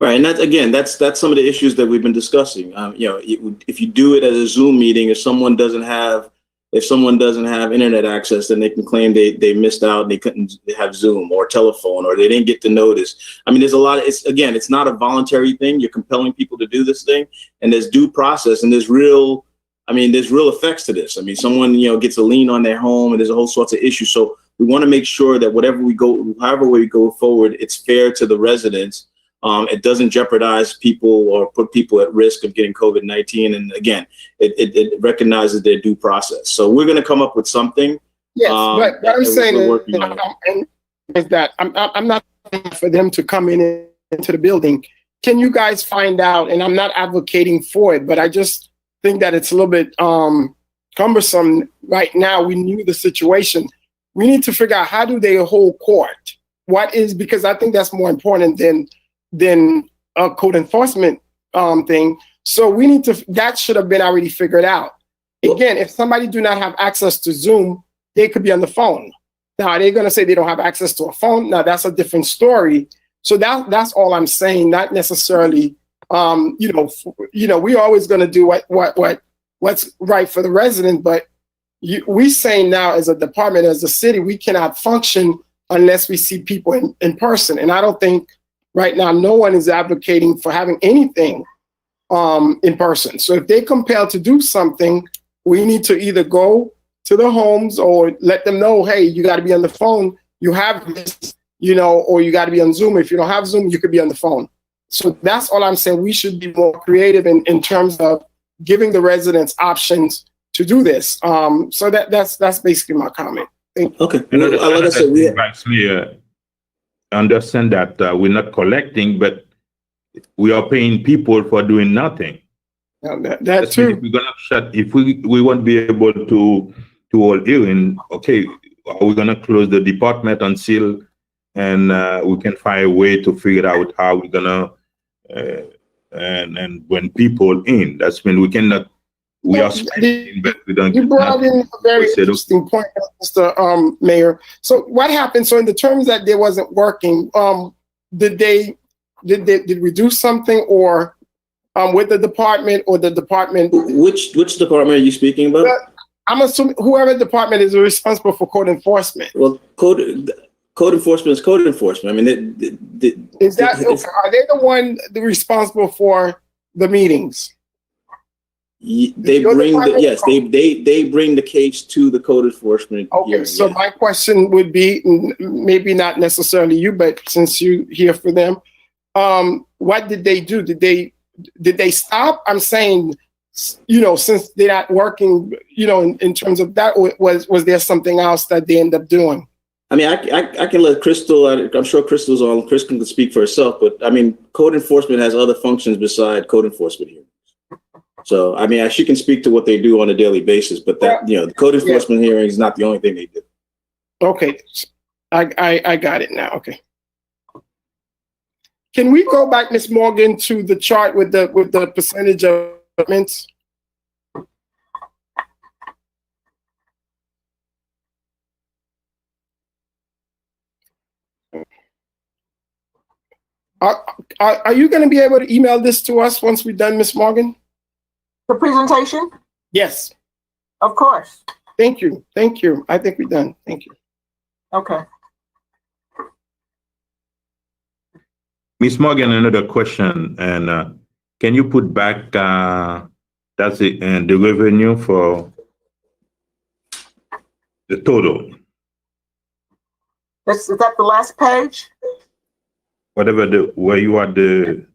Right, and that's some of the issues that we've been discussing. If you do it as a Zoom meeting, if someone doesn't have internet access, then they can claim they missed out and they couldn't have Zoom or telephone, or they didn't get the notice. There's a lot of, it's not a voluntary thing. You're compelling people to do this thing, and there's due process, and there's real effects to this. Someone, gets a lien on their home, and there's a whole sorts of issues. So we want to make sure that however we go forward, it's fair to the residents. It doesn't jeopardize people or put people at risk of getting COVID-19. And again, it recognizes their due process. So we're going to come up with something. Yes, but what I'm saying is that I'm not for them to come into the building. Can you guys find out? And I'm not advocating for it, but I just think that it's a little bit cumbersome right now. We knew the situation. We need to figure out, how do they hold court? Because I think that's more important than a code enforcement thing. So that should have been already figured out. Again, if somebody do not have access to Zoom, they could be on the phone. Now, are they going to say they don't have access to a phone? Now, that's a different story. So that's all I'm saying. Not necessarily, we're always going to do what's right for the resident. But we saying now, as a department, as a city, we cannot function unless we see people in person. And I don't think right now no one is advocating for having anything in person. So if they're compelled to do something, we need to either go to the homes or let them know, hey, you got to be on the phone. You have this, or you got to be on Zoom. If you don't have Zoom, you could be on the phone. So that's all I'm saying. We should be more creative in terms of giving the residents options to do this. So that's basically my comment. Thank you. Okay. Like I said, we understand that we're not collecting, but we are paying people for doing nothing. That too. If we're gonna shut, if we won't be able to hold hearing, okay, are we gonna close the department until and we can find a way to figure out how we're gonna and when people in, that's when we cannot. We are spending, but we don't. You brought in a very interesting point, Mr. Mayor. So what happened? So in the terms that they wasn't working, did we do something or with the department or the department? Which department are you speaking about? I'm assuming whoever department is responsible for code enforcement. Well, code enforcement is code enforcement. I mean, are they the one responsible for the meetings? They bring they bring the case to the code enforcement. Okay, hearing, so my question would be, maybe not necessarily you, but since you here for them, what did they do? Did they stop? I'm saying, since they're not working, in terms of that, was there something else that they end up doing? I mean, I can let Crystal. I'm sure Crystal's on. Crystal can speak for herself, but I mean, code enforcement has other functions beside code enforcement here. So, I mean, she can speak to what they do on a daily basis, but that, the code enforcement hearing is not the only thing they do. Okay. I got it now. Okay. Can we go back, Ms. Morgan, to the chart with the percentage of developments? Are you going to be able to email this to us once we're done, Ms. Morgan? The presentation? Yes. Of course. Thank you. Thank you. I think we're done. Thank you. Okay. Ms. Morgan, another question, and can you put back that's it, and the revenue for the total? Is that the last page? Whatever where you are the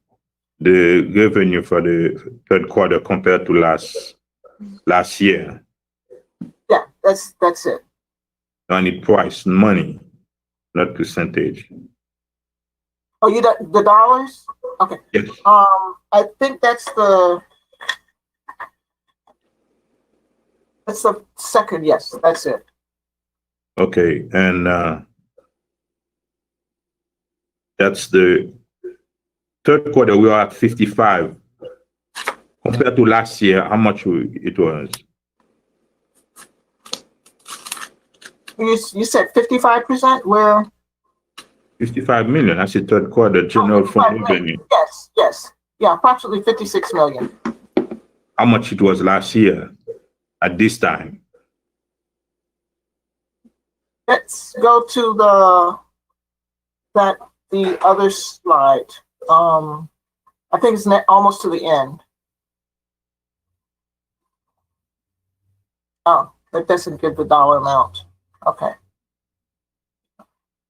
revenue for the third quarter compared to last year. Yeah, that's it. I need price, money, not percentage. Oh, the dollars? Okay. Yes. I think that's the second. Yes, that's it. Okay, and that's the third quarter. We are at 55 compared to last year. How much it was? You said 55%. Where? 55 million. That's the third quarter general fund revenue. Yes. Yeah, approximately 56 million. How much it was last year at this time? Let's go to the other slide. I think it's almost to the end. Oh, that doesn't give the dollar amount. Okay.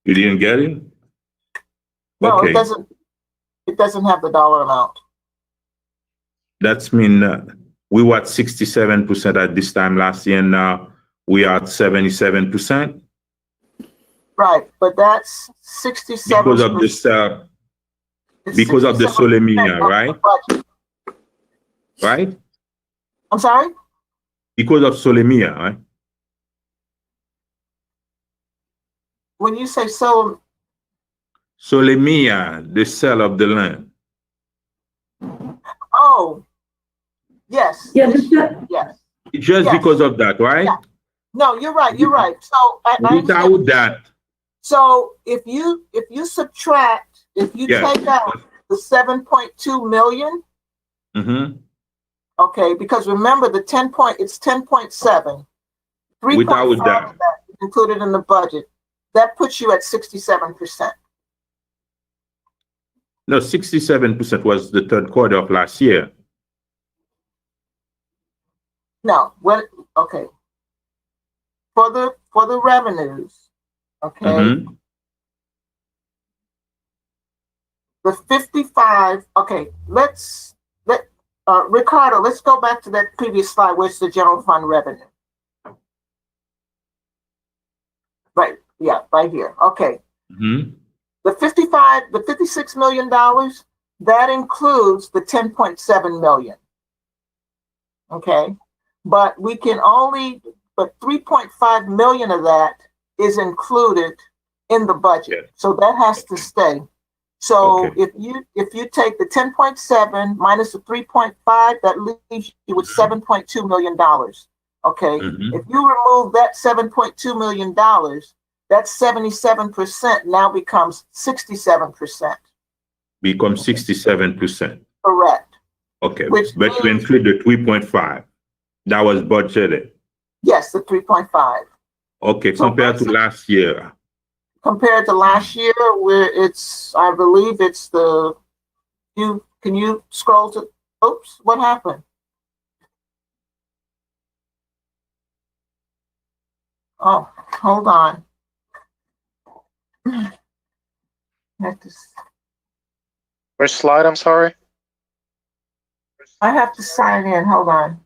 You didn't get it? No, okay. It doesn't have the dollar amount. That's mean we were at 67% at this time last year, and now we are at 77%. Right, but that's 67 because of this. Because of the Solemia, right? Right? I'm sorry? Because of Solemia, right? When you say Solemia, the sale of the land. Oh, yes. Yeah, Yes. just Yes. because of that, right? Yeah. No, you're right. You're right. So I understand. Without that, So if you subtract, if you yeah. take out the 7.2 million, Mhm. okay, because remember it's 10.7. Without 3.5 that. of that is included in the budget. That puts you at 67%. No, 67% was the third quarter of last year. No, what? Okay. For the revenues, okay, Mhm. the 55. Okay, Ricardo, let's go back to that previous slide where it's the general fund revenue. Right. Yeah, right here. Okay. Mhm. The $56 million, that includes the 10.7 million. Okay. But 3.5 million of that is included in the budget. Yeah. So that has to stay. So Okay. if you take the 10.7 minus the 3.5, that leaves you with $7.2 million. Okay. Mhm. If you remove that $7.2 million, that 77% now becomes 67%. Become 67%. Correct. Okay. Which But you means, include the 3.5. That was budgeted. yes, the 3.5. Okay, So compared to last year. Compared to last year, where I believe it's can you scroll to, oops, what happened? Oh, hold on. Which slide? I'm sorry. I have to sign in. Hold on.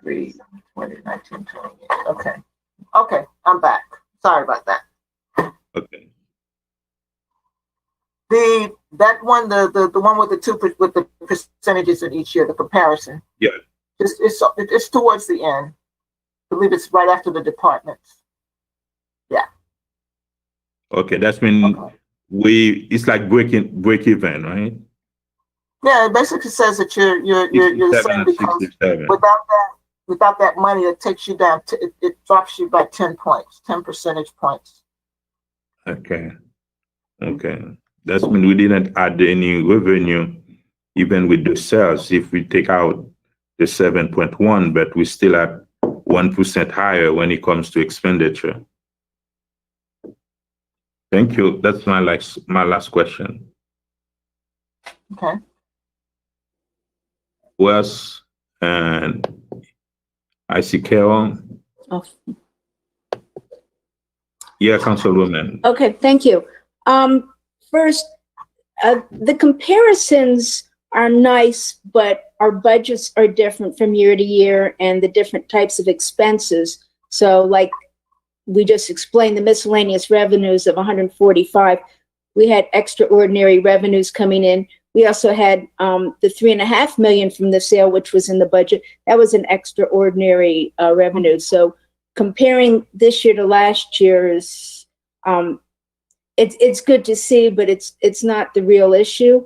03, 2019, 28. Okay. Okay, I'm back. Sorry about that. Okay. The one with the percentages in each year, the comparison. Yeah. It's towards the end. I believe it's right after the departments. Yeah. Okay, that's when Okay. it's like break even, right? Yeah, it basically says that you're the 67 same and because 67. without that money, it takes you down to it drops you by 10 points, 10 percentage points. Okay. Okay. That's when we didn't add any revenue, even with the sales. If we take out the 7.1, but we still at 1% higher when it comes to expenditure. Thank you. That's my last question. Okay. Wes and I see Carol. Oh, Yeah, Councilwoman. okay, thank you. First, the comparisons are nice, but our budgets are different from year to year and the different types of expenses. So like we just explained, the miscellaneous revenues of 145, we had extraordinary revenues coming in. We also had the 3.5 million from the sale, which was in the budget. That was an extraordinary revenue. So comparing this year to last year's, it's good to see, but it's not the real issue.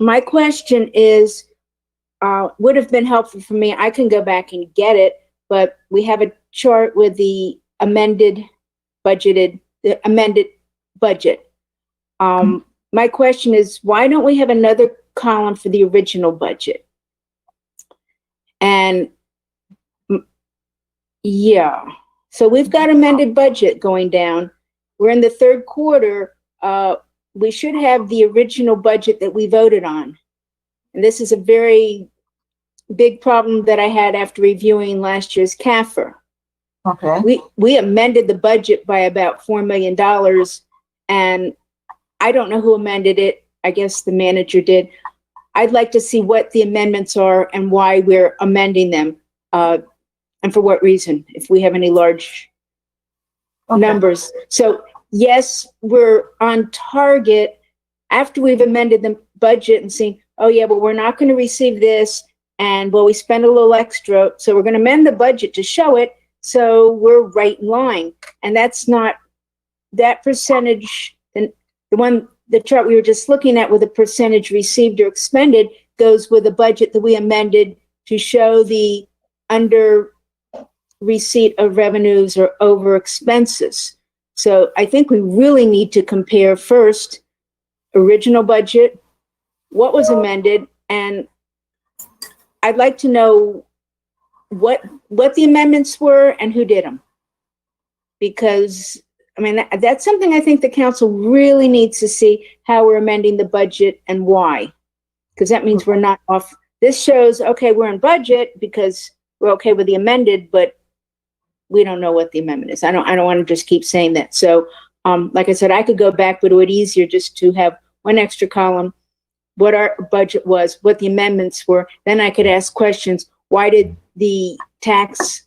My question is, would have been helpful for me. I can go back and get it, but we have a chart with the amended budget. My question is, why don't we have another column for the original budget? And yeah, so we've got amended budget going down. We're in the third quarter. We should have the original budget that we voted on. And this is a very big problem that I had after reviewing last year's CAFR. Okay. We amended the budget by about $4 million, and I don't know who amended it. I guess the manager did. I'd like to see what the amendments are and why we're amending them, and for what reason, if we have any large numbers. So yes, we're on target after we've amended the budget and seen, oh yeah, but we're not going to receive this, and well, we spent a little extra, so we're going to amend the budget to show it, so we're right in line. And that's not that percentage. The chart we were just looking at with the percentage received or expended goes with the budget that we amended to show the under receipt of revenues or over expenses. So I think we really need to compare first original budget, what was amended, and I'd like to know what the amendments were and who did them. Because, I mean, that's something I think the council really needs to see, how we're amending the budget and why. Because that means we're not off. This shows, okay, we're in budget because we're okay with the amended, but we don't know what the amendment is. I don't want to just keep saying that. So, like I said, I could go back, but it would be easier just to have one extra column, what our budget was, what the amendments were. Then I could ask questions. Why did the tax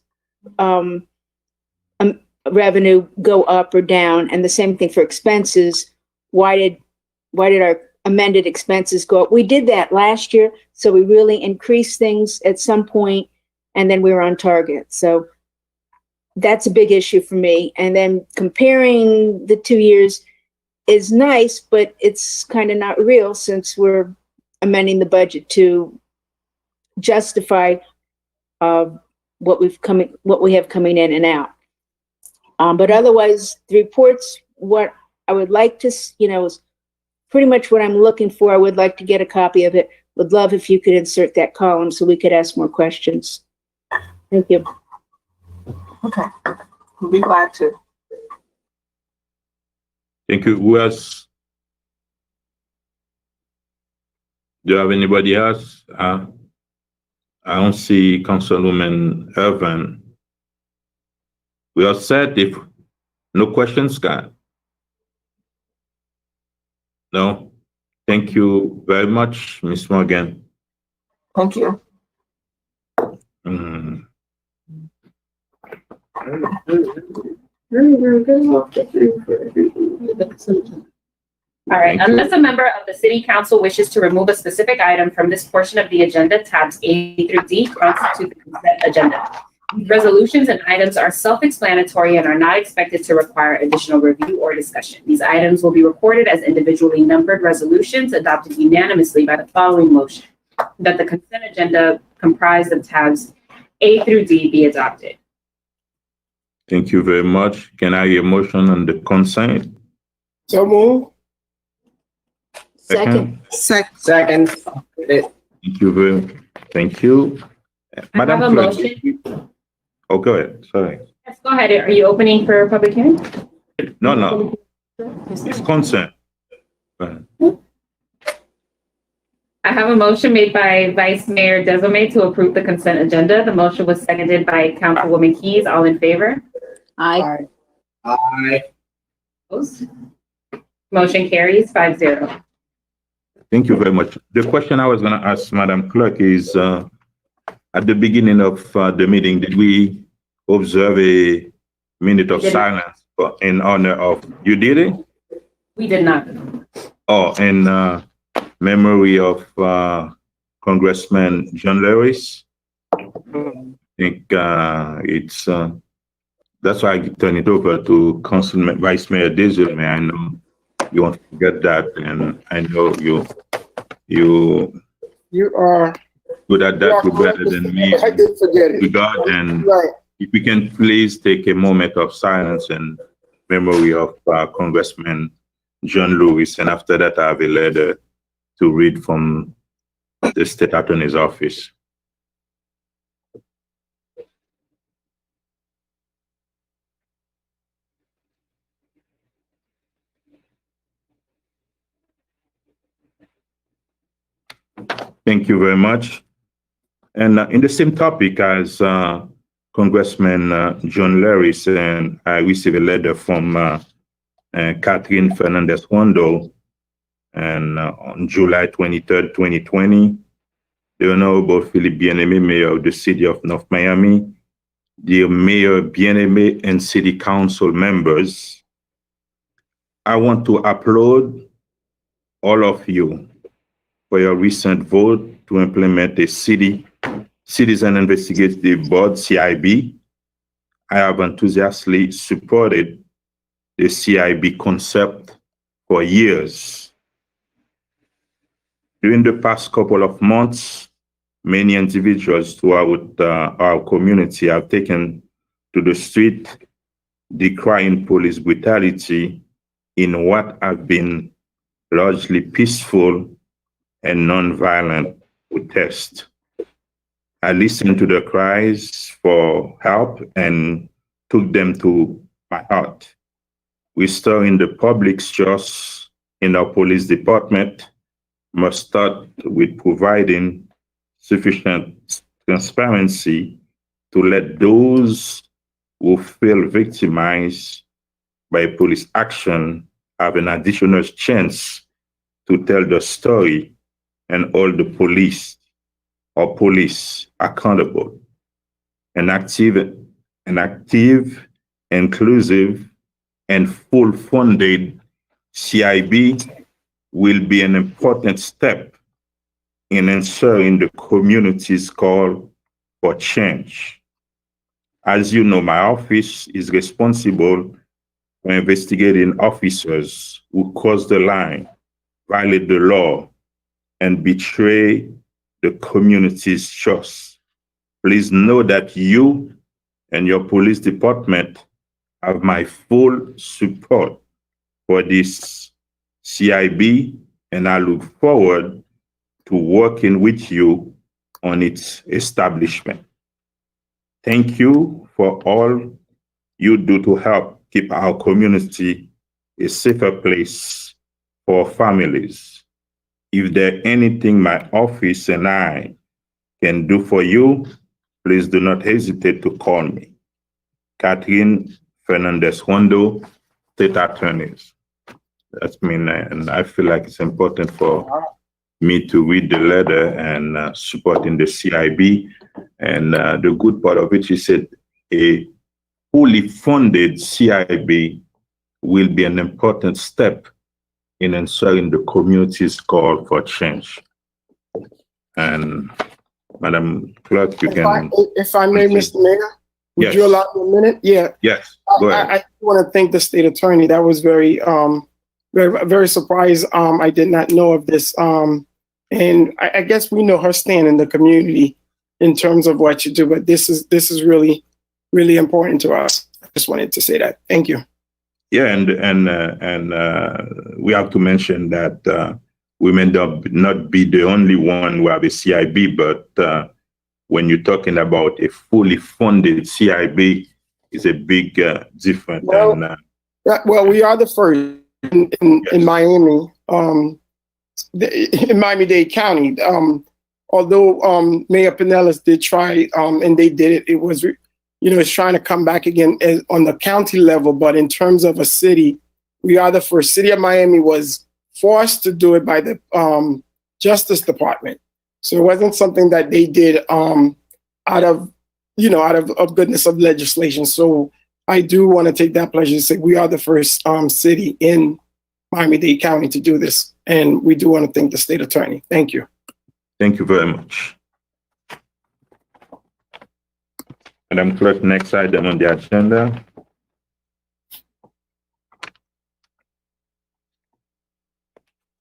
revenue go up or down? And the same thing for expenses. Why did our amended expenses go up? We did that last year, so we really increased things at some point, and then we were on target. So that's a big issue for me. And then comparing the 2 years is nice, but it's kind of not real since we're amending the budget to justify what we have coming in and out. But otherwise, the reports, what I would like to, is pretty much what I'm looking for. I would like to get a copy of it. Would love if you could insert that column so we could ask more questions. Thank you. Okay, we'll be glad to. Thank you. Who else? Do you have anybody else? I don't see Councilwoman Irvin. We are set. If no questions, Scott? No? Thank you very much, Ms. Morgan. Thank you. All right, unless a member of the city council wishes to remove a specific item from this portion of the agenda, tabs A through D constitute the consent agenda. Resolutions and items are self-explanatory and are not expected to require additional review or discussion. These items will be recorded as individually numbered resolutions adopted unanimously by the following motion: that the consent agenda comprised of tabs A through D be adopted. Thank you very much. Can I hear a motion on the consent? So move. Second. Second. Thank you. I have a motion. Oh, go ahead. Sorry. Yes, go ahead. Are you opening for a public hearing? No. It's consent. Go ahead. I have a motion made by Vice Mayor Desomé to approve the consent agenda. The motion was seconded by Councilwoman Keys. All in favor? Aye. Aye. Opposed? Motion carries 5-0. Thank you very much. The question I was going to ask Madam Clerk is, at the beginning of the meeting, did we observe a minute of silence in honor of, you did it? We did not. Oh, in memory of Congressman John Lewis. I think it's, that's why I turn it over to Councilman Vice Mayor Desomé. I know you won't forget that, and I know you are good at that. You're better than me. I did forget it. Regard, and Right. if we can please take a moment of silence in memory of Congressman John Lewis, and after that I have a letter to read from the State Attorney's Office. Thank you very much. And in the same topic as Congressman John Lewis, and I received a letter from Catherine Fernandez-Wando, and on July 23rd, 2020, the Honorable Philippe Bien-Aimé, Mayor of the City of North Miami, dear Mayor Bien-Aimé and City Council members, I want to applaud all of you for your recent vote to implement a Citizen Investigative Board, CIB. I have enthusiastically supported the CIB concept for years. During the past couple of months, many individuals throughout our community have taken to the street decrying police brutality in what have been largely peaceful and non-violent protests. I listened to the cries for help and took them to my heart. Restoring the public's trust in our police department must start with providing sufficient transparency to let those who feel victimized by police action have an additional chance to tell the story and hold the police accountable. An active, inclusive, and full-funded CIB will be an important step in ensuring the community's call for change. As you know, my office is responsible for investigating officers who cross the line, violate the law, and betray the community's trust. Please know that you and your police department have my full support for this CIB, and I look forward to working with you on its establishment. Thank you for all you do to help keep our community a safer place for families. If there's anything my office and I can do for you, please do not hesitate to call me. Catherine Fernandez-Hondo, State Attorneys. That's me, and I feel like it's important for me to read the letter and supporting the CIB. And the good part of it, she said, a fully funded CIB will be an important step in ensuring the community's call for change. And Madam Clerk, you can. If I may, Mr. Mayor, would Yes. you allow me a minute? Yeah. Yes, go ahead. I want to thank the state attorney. That was very, very surprised. I did not know of this. And I guess we know her stand in the community in terms of what you do, but this is really, really important to us. I just wanted to say that. Thank you. Yeah, and we have to mention that we may not be the only one who have a CIB, but when you're talking about a fully funded CIB, is a big difference. Well, well, we are the first in Miami, in Miami-Dade County. Although Mayor Pinellas did try, and they did it, it was, it's trying to come back again on the county level. But in terms of a city, we are the first. City of Miami was forced to do it by the Justice Department. So it wasn't something that they did out of goodness of legislation. So I do want to take that pleasure to say we are the first city in Miami-Dade County to do this. And we do want to thank the state attorney. Thank you. Thank you very much. Madam Clerk, next item on the agenda.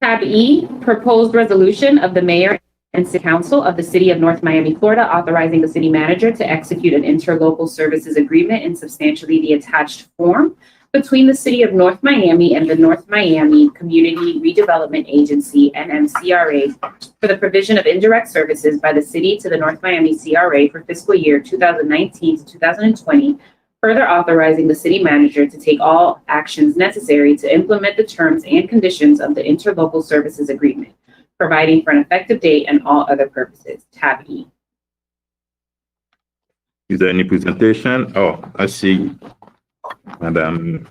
Tab E, proposed resolution of the mayor and city council of the city of North Miami, Florida, authorizing the city manager to execute an interlocal services agreement in substantially the attached form between the city of North Miami and the North Miami Community Redevelopment Agency, NMCRA, for the provision of indirect services by the city to the North Miami CRA for fiscal year 2019 to 2020, further authorizing the city manager to take all actions necessary to implement the terms and conditions of the interlocal services agreement, providing for an effective date and all other purposes. Tab E. Is there any presentation? Oh, I see. Madam.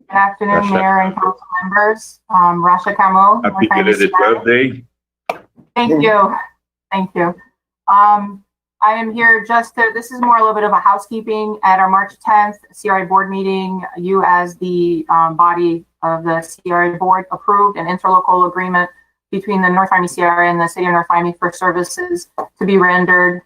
Good afternoon, Rasha. Mayor and council members. Rasha Camo. Happy belated birthday. Thank you. Thank you. I am here this is more a little bit of a housekeeping. At our March 10th CRA board meeting, you as the body of the CRA board approved an interlocal agreement between the North Miami CRA and the city of North Miami for services to be rendered.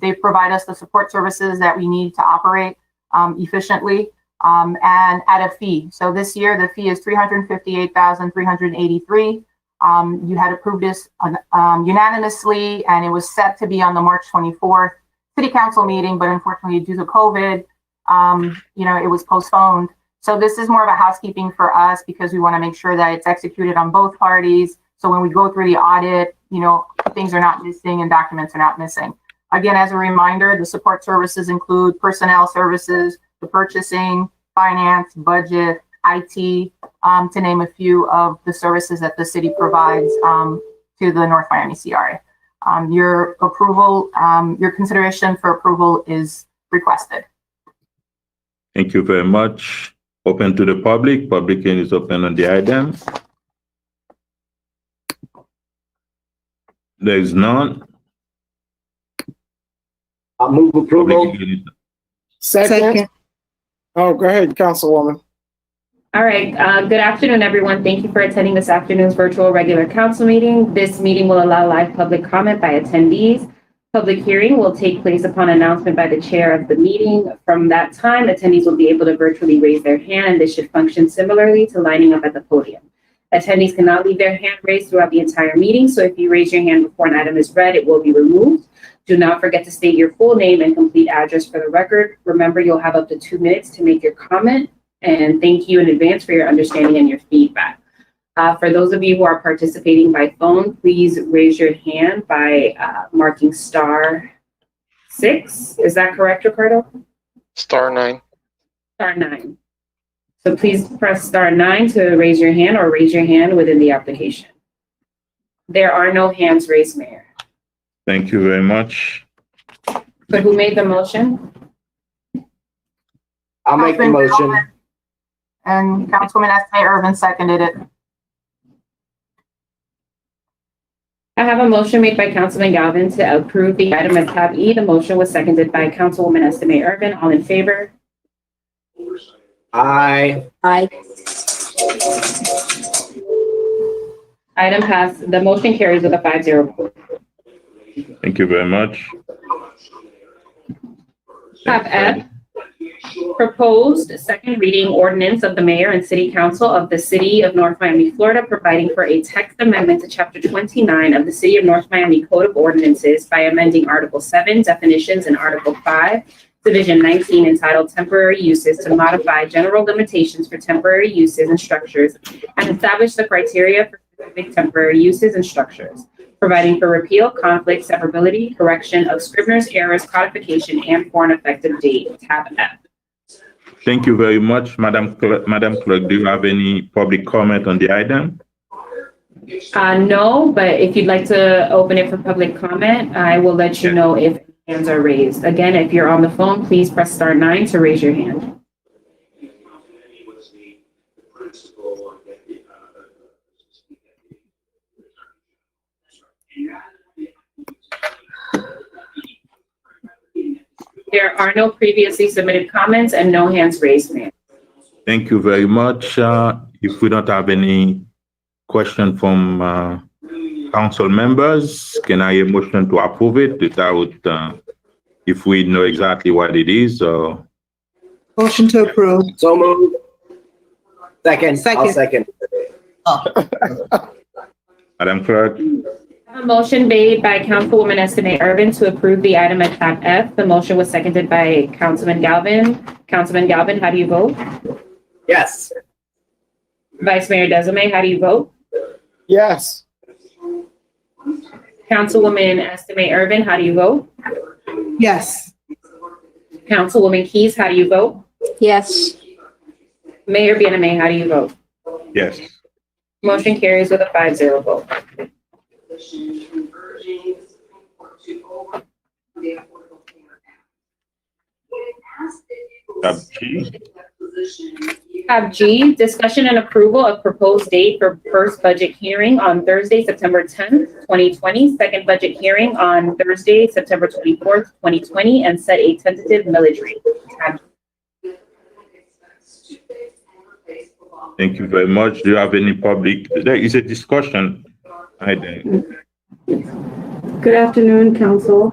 They provide us the support services that we need to operate efficiently and at a fee. So this year, the fee is $358,383. You had approved this unanimously, and it was set to be on the March 24th City Council meeting, but unfortunately due to COVID, it was postponed. So this is more of a housekeeping for us because we want to make sure that it's executed on both parties. So when we go through the audit, things are not missing and documents are not missing. Again, as a reminder, the support services include personnel services, the purchasing, finance, budget, IT, to name a few of the services that the city provides to the North Miami CRA. Your consideration for approval is requested. Thank you very much. Open to the public. Public hearing is open on the item. There is none. I'll move approval. Public hearing is- Second. Oh, go ahead, Councilwoman. All right, good afternoon, everyone. Thank you for attending this afternoon's virtual regular council meeting. This meeting will allow live public comment by attendees. Public hearing will take place upon announcement by the chair of the meeting. From that time, attendees will be able to virtually raise their hand, and this should function similarly to lining up at the podium. Attendees cannot leave their hand raised throughout the entire meeting, so if you raise your hand before an item is read, it will be removed. Do not forget to state your full name and complete address for the record. Remember, you'll have up to 2 minutes to make your comment, and thank you in advance for your understanding and your feedback. For those of you who are participating by phone, please raise your hand by marking *6. Is that correct, Ricardo? *9. *9. So please press *9 to raise your hand or raise your hand within the application. There are no hands raised, Mayor. Thank you very much. But who made the motion? I'll make the motion. And Councilwoman Esme Irvin seconded it. I have a motion made by Councilman Galvin to approve the item at tab E. The motion was seconded by Councilwoman Esme Irvin. All in favor? Aye. Aye. Item passed. The motion carries with a 5-0 vote. Thank you very much. Tab F, proposed second reading ordinance of the mayor and city council of the city of North Miami, Florida, providing for a text amendment to chapter 29 of the city of North Miami Code of Ordinances by amending Article 7 definitions and Article 5 Division 19 entitled Temporary Uses to modify general limitations for temporary uses and structures and establish the criteria for specific temporary uses and structures, providing for repeal, conflict, severability, correction of Scrivener's errors, codification, and for an effective date. Tab F. Thank you very much, Madam Clerk. Do you have any public comment on the item? No, but if you'd like to open it for public comment, I will let you know if hands are raised. Again, if you're on the phone, please press *9 to raise your hand. There are no previously submitted comments and no hands raised, ma'am. Thank you very much. If we don't have any question from council members, can I have a motion to approve it without, if we know exactly what it is? Motion to approve. So moved. Second. Second. I'll second. Madam Clerk? A motion made by Councilwoman Estimate Urban to approve the item at tab F. The motion was seconded by Councilman Galvin. Councilman Galvin, how do you vote? Yes. Vice Mayor Desame, how do you vote? Yes. Councilwoman Estimate Urban, how do you vote? Yes. Councilwoman Keys, how do you vote? Yes. Mayor Biename, how do you vote? Yes. Motion carries with a 5-0 vote. Tab G, discussion and approval of proposed date for first budget hearing on Thursday, September 10th, 2020, second budget hearing on Thursday, September 24th, 2020, and set a tentative millage rate. Tab G. Thank you very much. Do you have any public? There is a discussion. Good afternoon, council.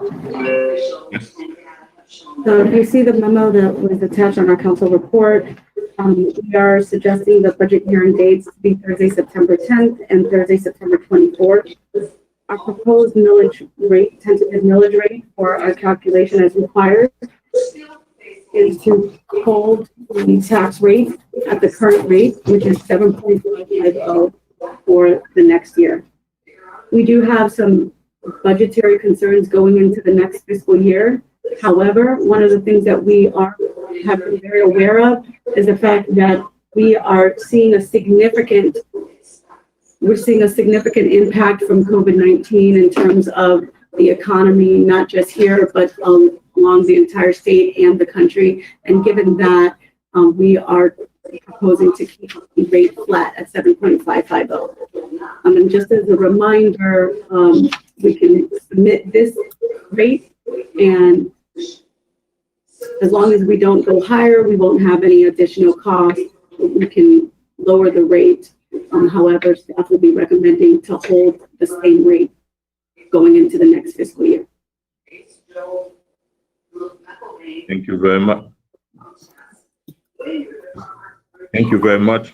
So if you see the memo that was attached on our council report, We are suggesting the budget hearing dates to be Thursday, September 10th and Thursday, September 24th. Our proposed millage rate, tentative millage rate for our calculation as required is to hold the tax rate at the current rate, which is 7.550 for the next year. We do have some budgetary concerns going into the next fiscal year. However, one of the things that we have been very aware of is the fact that we are seeing a significant impact from COVID-19 in terms of the economy, not just here, but along the entire state and the country. And given that, we are proposing to keep the rate flat at 7.550. And just as a reminder, we can submit this rate, and as long as we don't go higher, we won't have any additional costs. We can lower the rate. However, staff will be recommending to hold the same rate going into the next fiscal year. Thank you very much. Thank you very much.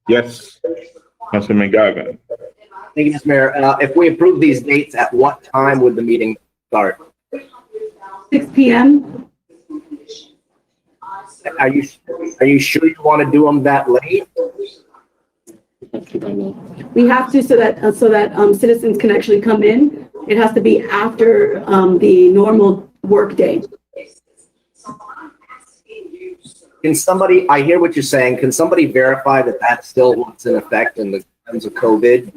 Yes, Councilman Garvin. Thank you, Mr. Mayor. If we approve these dates, at what time would the meeting start? 6 p.m. Are you sure you want to do them that late? We have to so that citizens can actually come in. It has to be after the normal work day. Can somebody, I hear what you're saying, can somebody verify that that's still what's in effect in the terms of COVID?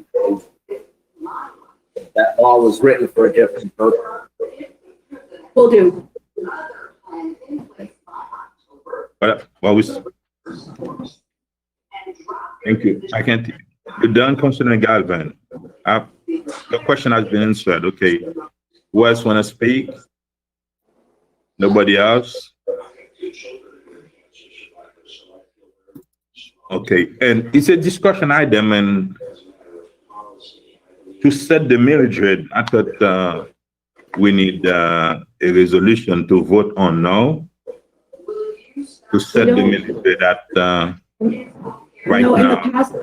That law was written for a different purpose. Will do. Thank you. I can't. You're done, Councilman Galvin. The question has been answered. Okay. Who else want to speak? Nobody else? Okay. And it's a discussion item, and to set the millage rate, I thought we need a resolution to vote on now. To set the millage rate at right no, now. in the past,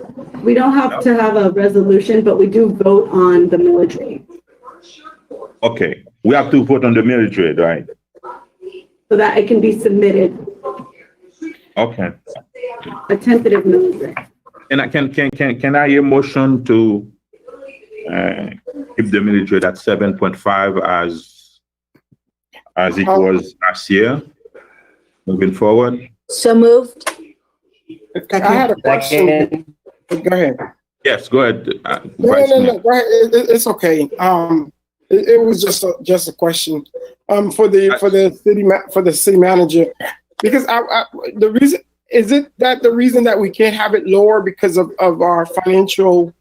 we don't have to have a resolution, but we do vote on the millage rate. Okay, we have to vote on the millage rate, right? So that it can be submitted, Okay. a tentative millage rate. And I can I hear motion to keep the millage rate at 7.5 as it was last year, moving forward? So moved. I had a question. Go ahead. Yes, go ahead. No. Go ahead. It's okay. It was just a question. For the city manager, because the reason is it that the reason that we can't have it lower because of our financial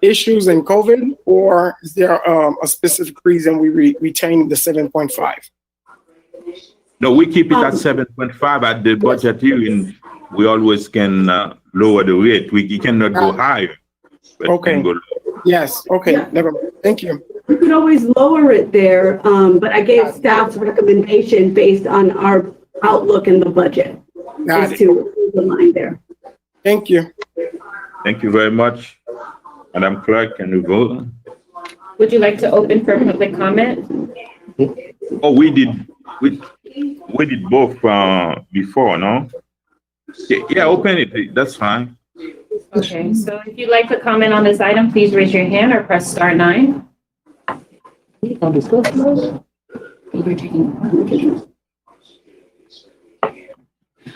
issues and COVID, or is there a specific reason we retain the 7.5? No, we keep it at 7.5 at the budget hearing. We always can lower the rate. We cannot go higher. But Okay. can go lower. Yes. Okay. Yeah. Never mind. Thank you. We could always lower it there, but I gave staff's recommendation based on our outlook in the budget. Got Is it. to approve the line there. Thank you. Thank you very much. Madam Clerk, can you vote? Would you like to open for public comment? Oh, we did both before, no? Yeah, open it. That's fine. Okay, so if you'd like to comment on this item, please raise your hand or press *9.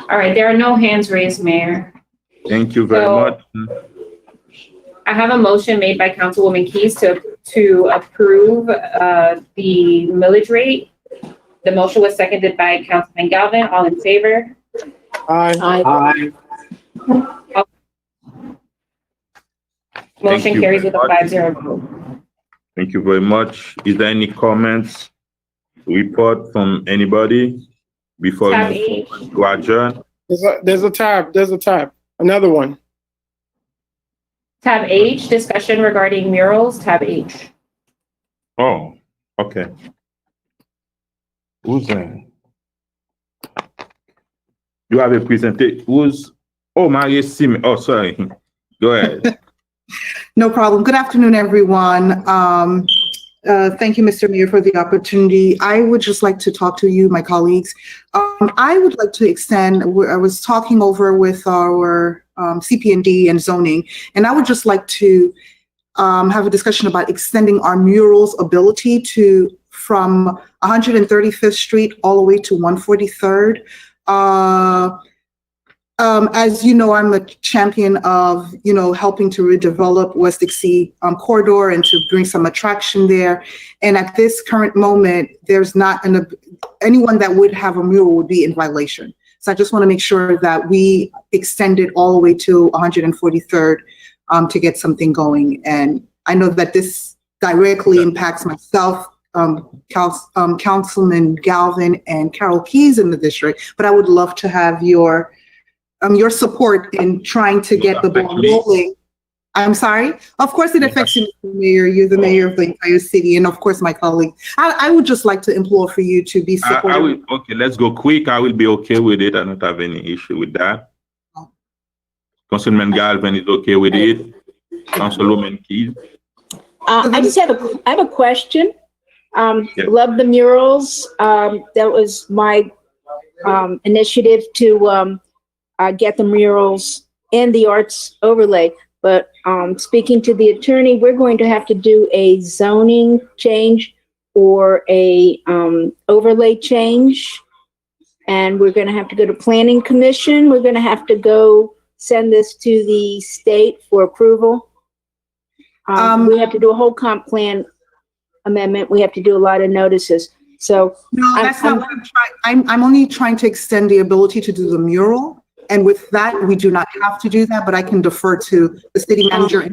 All right, there are no hands raised, Mayor. Thank you very much. I have a motion made by Councilwoman Keys to approve the millage rate. The motion was seconded by Councilman Galvin. All in favor? Aye. Motion you carries very with a much. 5-0 vote. Thank you very much. Is there any comments, report from anybody before Tab we H. move to adjourn? There's a tab. Another one. Tab H, discussion regarding murals, tab H. Oh, okay. Who's there? You have a presentation. Maria Sim. Oh, sorry. Go ahead. No problem. Good afternoon, everyone. Thank you, Mr. Mayor, for the opportunity. I would just like to talk to you, my colleagues. I would like to extend, I was talking over with our CP&D and zoning, and I would just like to have a discussion about extending our murals ability from 135th Street all the way to 143rd. As you know, I'm a champion of, helping to redevelop West Dixie corridor and to bring some attraction there. And at this current moment, there's not anyone that would have a mural would be in violation. So I just want to make sure that we extend it all the way to 143rd to get something going. And I know that this directly impacts myself, Councilman Galvin and Carol Keys in the district, but I would love to have your support in trying to get the ball rolling. I'm sorry. Of course, it affects you, Mr. Mayor. You're the mayor of the entire city, and of course, my colleague. I would just like to implore for you to be supportive. Okay, let's go quick. I will be okay with it. I don't have any issue with that. Councilman Galvin is okay with it. Councilwoman Keys. I have a question. Love the murals. That was my initiative to get the murals and the arts overlay. But speaking to the attorney, we're going to have to do a zoning change or a overlay change. And we're going to have to go to planning commission. We're going to have to go send this to the state for approval. We have to do a whole comp plan amendment. We have to do a lot of notices. So no, that's not what I'm trying. I'm only trying to extend the ability to do the mural. And with that, we do not have to do that, but I can defer to the city manager.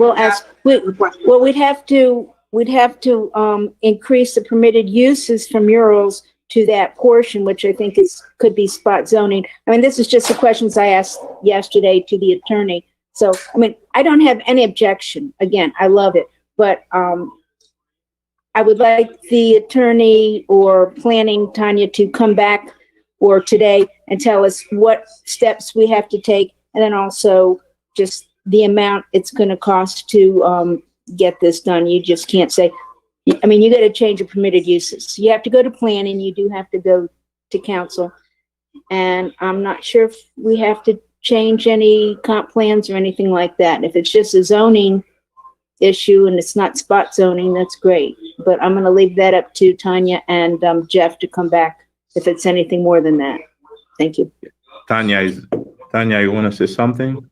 We'd have to increase the permitted uses for murals to that portion, which I think could be spot zoning. I mean, this is just the questions I asked yesterday to the attorney. So, I mean, I don't have any objection. Again, I love it, but I would like the attorney or planning, Tanya, to come back or today and tell us what steps we have to take, and then also just the amount it's going to cost to get this done. You just can't say, I mean, you got to change your permitted uses. You have to go to planning, you do have to go to council. And I'm not sure if we have to change any comp plans or anything like that. If it's just a zoning issue and it's not spot zoning, that's great. But I'm going to leave that up to Tanya and Jeff to come back if it's anything more than that. Thank you. Tanya, you want to say something?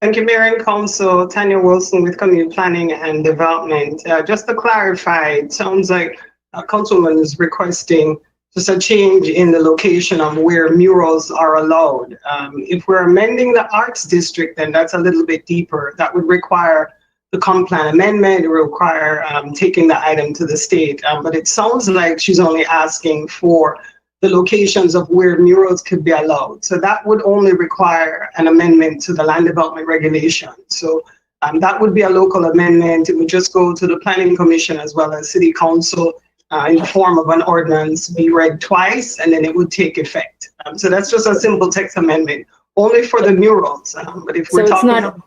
Thank you, Mayor and Council. Tanya Wilson with Community Planning and Development. Just to clarify, it sounds like a councilman is requesting just a change in the location of where murals are allowed. If we're amending the arts district, then that's a little bit deeper. That would require the comp plan amendment. It would require taking the item to the state. But it sounds like she's only asking for the locations of where murals could be allowed. So that would only require an amendment to the land development regulation. So that would be a local amendment. It would just go to the planning commission as well as city council in the form of an ordinance, be read twice, and then it would take effect. So that's just a simple text amendment, only for the murals. But if we're talking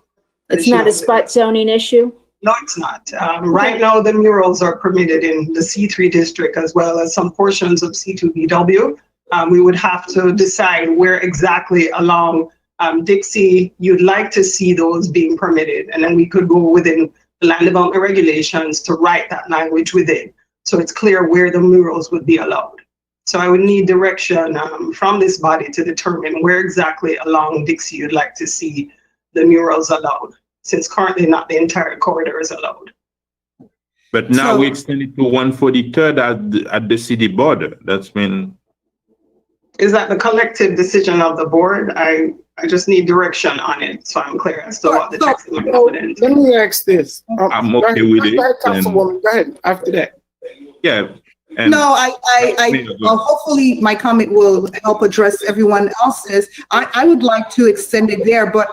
it's not a spot zoning issue? No, it's not. Right now, the murals are permitted in the C3 district as well as some portions of C2BW. We would have to decide where exactly along Dixie you'd like to see those being permitted. And then we could go within the land development regulations to write that language within. So it's clear where the murals would be allowed. So I would need direction from this body to determine where exactly along Dixie you'd like to see the murals allowed, since currently not the entire corridor is allowed. But now we extend it to 143rd at the city border. That's been. Is that the collective decision of the board? I just need direction on it, so I'm clear as to what the text is. Let me ask this. I'm okay with it. Go ahead, Councilwoman. Go ahead after that. Yeah. No, hopefully my comment will help address everyone else's. I would like to extend it there, but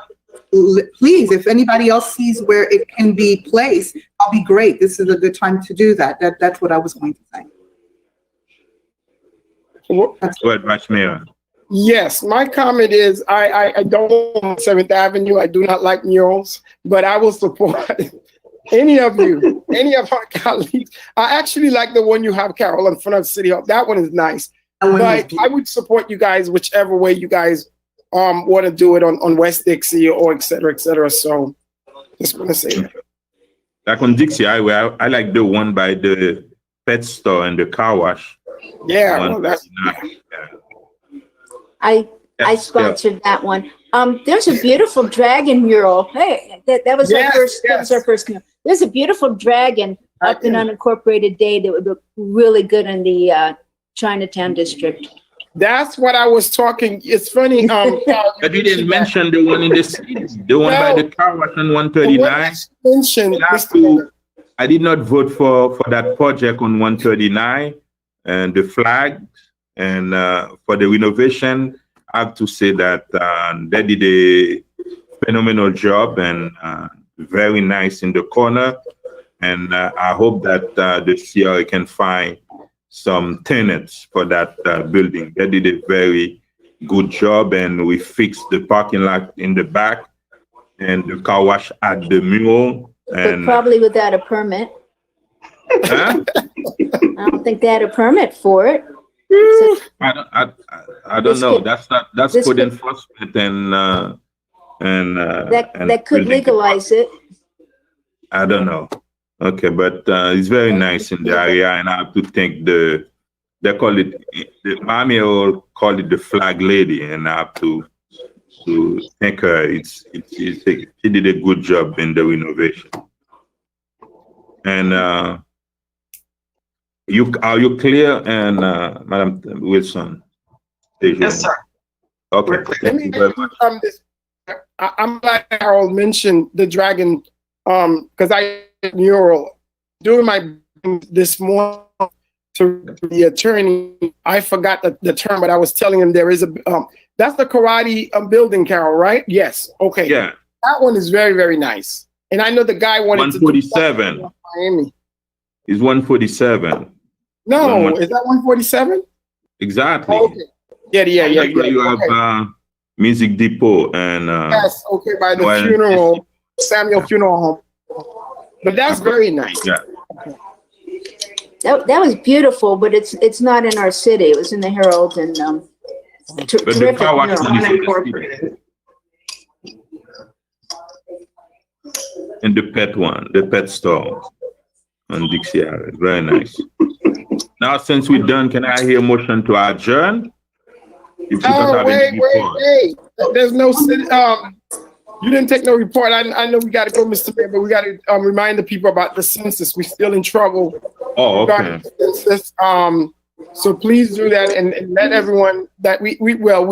please, if anybody else sees where it can be placed, I'll be great. This is a good time to do that. That's what I was going to say. Go ahead, Vice Mayor. Yes, my comment is I don't want 7th Avenue. I do not like murals, but I will support any of you, any of our colleagues. I actually like the one you have, Carol, in front of City Hall. That one is nice. But I would support you guys whichever way you guys want to do it on West Dixie or et cetera, et cetera. So just want to say that. Like on Dixie Highway, I like the one by the pet store and the car wash. Yeah, well, that's I sponsored that one. There's a beautiful dragon mural. Hey, that was our first. That was our first mural. There's a beautiful dragon up in Unincorporated Day that would look really good in the Chinatown district. That's what I was talking. It's funny. But you didn't mention the one in the city, the one by the car wash on 139. Mentioned. I did not vote for that project on 139 and the flag and for the renovation. I have to say that they did a phenomenal job and very nice in the corner. And I hope that the CRA can find some tenants for that building. They did a very good job, and we fixed the parking lot in the back and the car wash at the mural. And but probably without a permit. Huh? I don't think they had a permit for it. So I don't know. That's code enforcement and that could legalize it. I don't know. Okay, but it's very nice in the area, and I have to thank they call it, the Miami will call it the flag lady, and I have to thank her. She did a good job in the renovation. And are you clear, and Madam Wilson? Yes, sir. Okay, thank you very much. I'm glad Harold mentioned the dragon, because I mural during my this morning to the attorney. I forgot the term, but I was telling him there is a that's the karate building, Carol, right? Yes. Okay. Yeah. That one is very, very nice. And I know the guy wanted 147. to do Miami. It's 147. No, is that 147? Exactly. Okay. Yeah. You have Music Depot and yes. Okay, by the funeral, Samuel Funeral Home. But that's very nice. Yeah. That was beautiful, but it's not in our city. It was in the Herald and terrific. Unincorporated. And the pet store on Dixie Highway. Very nice. Now, since we're done, can I hear a motion to adjourn? Wait. There's no city. You didn't take no report. I know we got to go, Mr. Mayor, but we got to remind the people about the census. We're still in trouble. Oh, okay. Census. So please do that and let everyone that we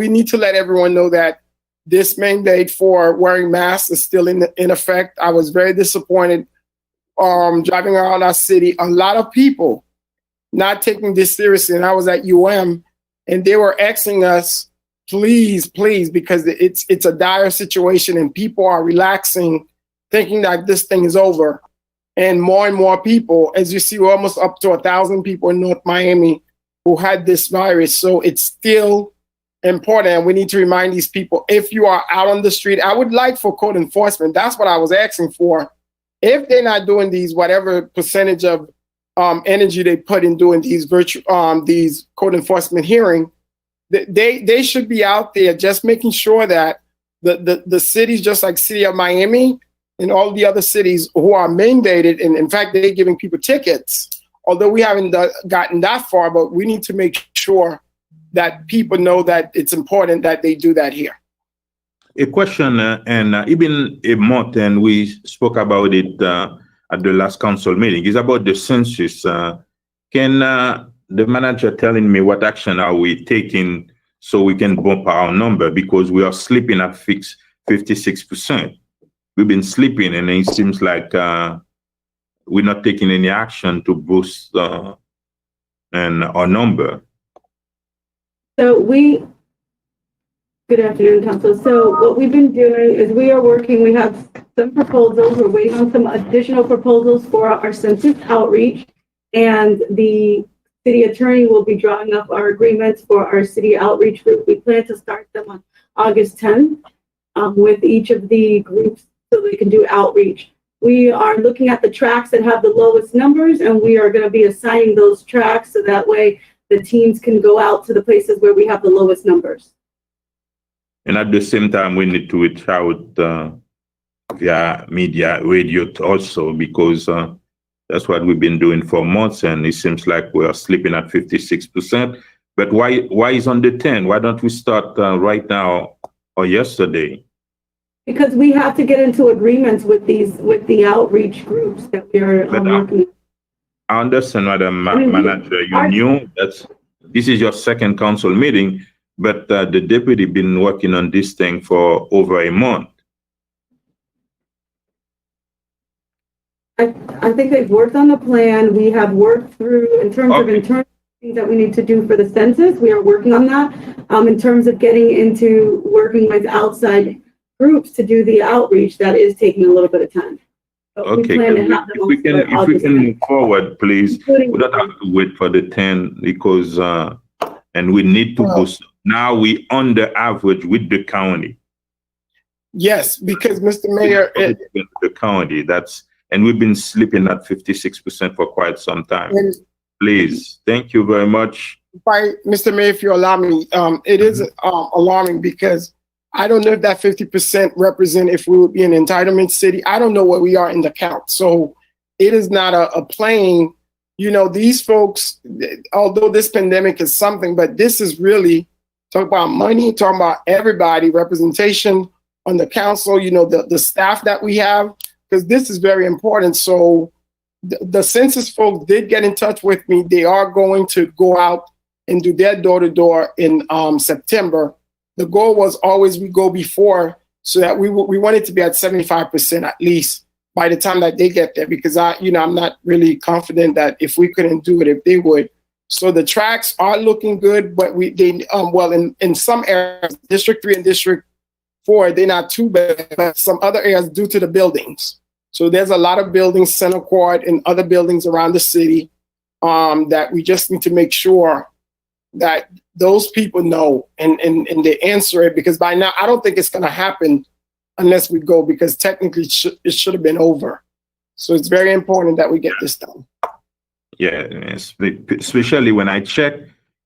need to let everyone know that this mandate for wearing masks is still in effect. I was very disappointed driving around our city. A lot of people not taking this seriously, and I was at UM, and they were asking us, please, because it's a dire situation and people are relaxing, thinking that this thing is over. And more people, as you see, we're almost up to 1,000 people in North Miami who had this virus. So it's still important. And we need to remind these people, if you are out on the street, I would like for code enforcement. That's what I was asking for. If they're not doing these, whatever percentage of energy they put in doing these these code enforcement hearings, they should be out there just making sure that the cities, just like City of Miami and all the other cities who are mandated, and in fact, they're giving people tickets, although we haven't gotten that far, but we need to make sure that people know that it's important that they do that here. A question, and even a month, and we spoke about it at the last council meeting, is about the census. Can the manager telling me what action are we taking so we can bump our number, because we are sleeping at 56%. We've been sleeping, and it seems like we're not taking any action to boost and our number. So good afternoon, Council. So what we've been doing is we are working, we have some proposals, we're waiting on some additional proposals for our census outreach, and the city attorney will be drawing up our agreements for our city outreach group. We plan to start them on August 10th with each of the groups so they can do outreach. We are looking at the tracks that have the lowest numbers, and we are going to be assigning those tracks so that way the teams can go out to the places where we have the lowest numbers. And at the same time, we need to reach out via media, radio also, because that's what we've been doing for months, and it seems like we are sleeping at 56%. But why is on the 10? Why don't we start right now or yesterday? Because we have to get into agreements with the outreach groups that we're working with. I understand, Madam Manager, you knew that this is your second council meeting, but the deputy been working on this thing for over a month. I think they've worked on the plan. We have worked through, in terms of internal things that we need to do for the census, we are working on that. In terms of getting into working with outside groups to do the outreach, that is taking a little bit of time. Okay, if we can move forward, please. We don't have to wait for the 10 because, and we need to boost. Now we on the average with the county. Yes, because Mr. Mayor, the county, and we've been sleeping at 56% for quite some time. Please, thank you very much. Mr. Mayor, if you allow me, it is alarming because I don't know if that 50% represent if we would be an entitlement city. I don't know where we are in the count. So it is not a playing, these folks, although this pandemic is something, but this is really talking about money, talking about everybody, representation on the council, the staff that we have, because this is very important. So the census folks did get in touch with me. They are going to go out and do their door-to-door in September. The goal was always we go before so that we wanted to be at 75% at least by the time that they get there, because I'm not really confident that if we couldn't do it, if they would. So the tracks are looking good, but in some areas, District 3 and District 4, they're not too bad, but some other areas due to the buildings. So there's a lot of buildings, Center Court and other buildings around the city that we just need to make sure that those people know and they answer it, because by now I don't think it's going to happen unless we go, because technically it should have been over. So it's very important that we get this done. Yeah, especially when I check,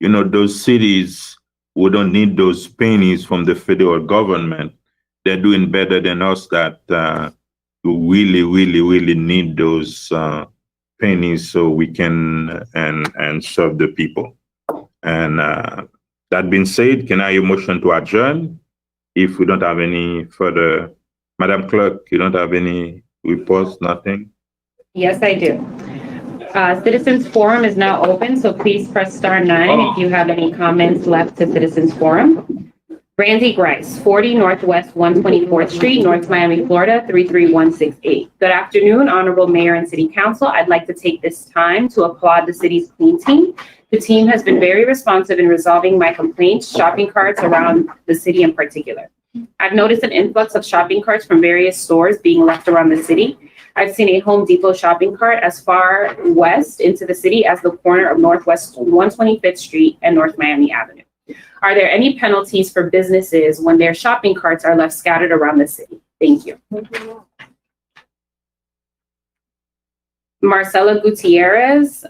those cities who don't need those pennies from the federal government, they're doing better than us that really, really, really need those pennies so we can and serve the people. And that being said, can I have a motion to adjourn? If we don't have any further, Madam Clerk, you don't have any reports, nothing? Yes, I do. Citizens Forum is now open, so please press *9 if you have any comments left to Citizens Forum. Randy Grice, 40 Northwest 124th Street, North Miami, Florida, 33168. Good afternoon, Honorable Mayor and City Council. I'd like to take this time to applaud the city's clean team. The team has been very responsive in resolving my complaints, shopping carts around the city in particular. I've noticed an influx of shopping carts from various stores being left around the city. I've seen a Home Depot shopping cart as far west into the city as the corner of Northwest 125th Street and North Miami Avenue. Are there any penalties for businesses when their shopping carts are left scattered around the city? Thank you. Marcela Gutierrez,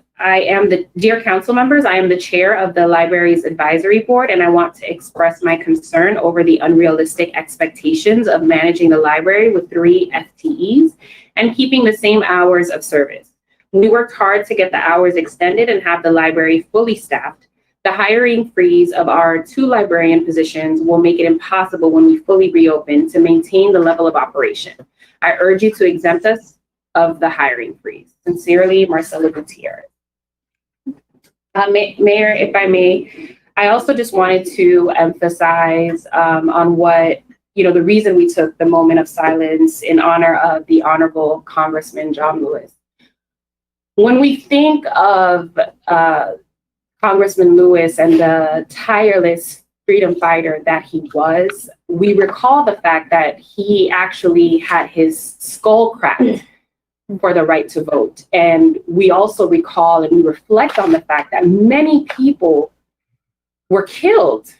dear council members, I am the chair of the library's advisory board, and I want to express my concern over the unrealistic expectations of managing the library with 3 FTEs and keeping the same hours of service. We worked hard to get the hours extended and have the library fully staffed. The hiring freeze of our 2 librarian positions will make it impossible when we fully reopen to maintain the level of operation. I urge you to exempt us of the hiring freeze. Sincerely, Marcela Gutierrez. Mayor, if I may, I also just wanted to emphasize on what, the reason we took the moment of silence in honor of the Honorable Congressman John Lewis. When we think of Congressman Lewis and the tireless freedom fighter that he was, we recall the fact that he actually had his skull cracked for the right to vote. And we also recall and we reflect on the fact that many people were killed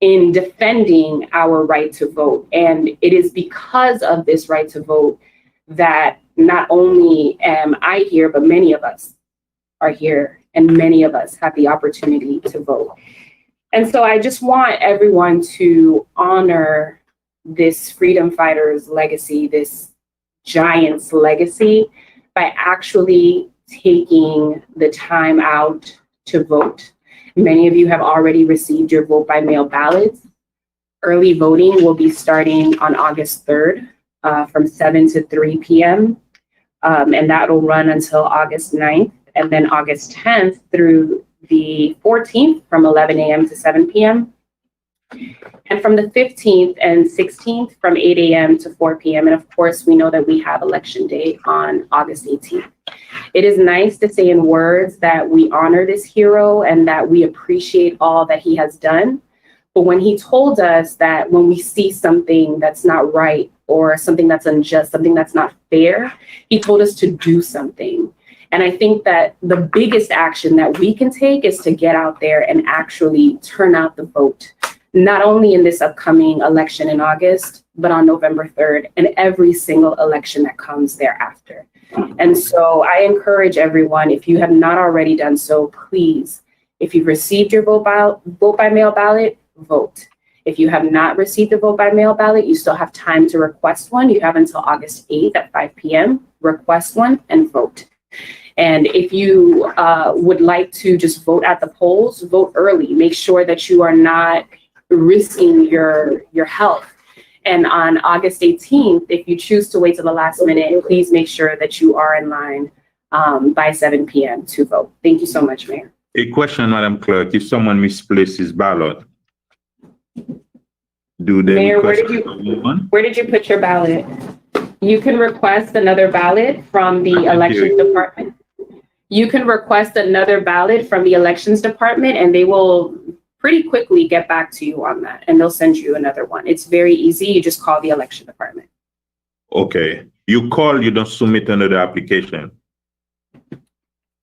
in defending our right to vote. And it is because of this right to vote that not only am I here, but many of us are here and many of us have the opportunity to vote. And so I just want everyone to honor this freedom fighter's legacy, this giant's legacy, by actually taking the time out to vote. Many of you have already received your vote by mail ballots. Early voting will be starting on August 3rd from 7 to 3 p.m. And that will run until August 9th, and then August 10th through the 14th from 11 a.m. to 7 p.m. And from the 15th and 16th from 8 a.m. to 4 p.m. And of course, we know that we have election day on August 18th. It is nice to say in words that we honor this hero and that we appreciate all that he has done. But when he told us that when we see something that's not right or something that's unjust, something that's not fair, he told us to do something. And I think that the biggest action that we can take is to get out there and actually turn out the vote, not only in this upcoming election in August, but on November 3rd and every single election that comes thereafter. And so I encourage everyone, if you have not already done so, please, if you've received your vote by mail ballot, vote. If you have not received a vote by mail ballot, you still have time to request one. You have until August 8th at 5 p.m. Request one and vote. And if you would like to just vote at the polls, vote early. Make sure that you are not risking your health. And on August 18th, if you choose to wait till the last minute, please make sure that you are in line by 7 p.m. to vote. Thank you so much, Mayor. A question, Madam Clerk. If someone misplaces ballot, do they Mayor, request another one? where did you put your ballot? You can request another ballot from the elections department. You can request another ballot from the elections department and they will pretty quickly get back to you on that and they'll send you another one. It's very easy. You just call the election department. Okay. You call, you don't submit another application.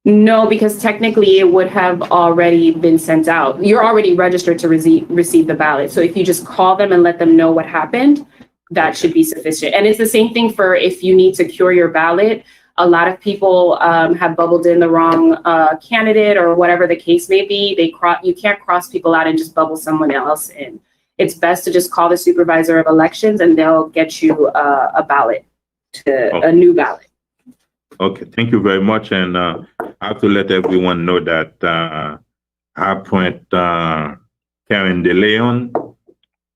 No, because technically it would have already been sent out. You're already registered to receive the ballot. So if you just call them and let them know what happened, that should be sufficient. And it's the same thing for if you need to cure your ballot. A lot of people have bubbled in the wrong candidate or whatever the case may be. You can't cross people out and just bubble someone else in. It's best to just call the supervisor of elections and they'll get you a ballot, a new ballot. Okay, thank you very much. And I have to let everyone know that I appoint Karen De Leon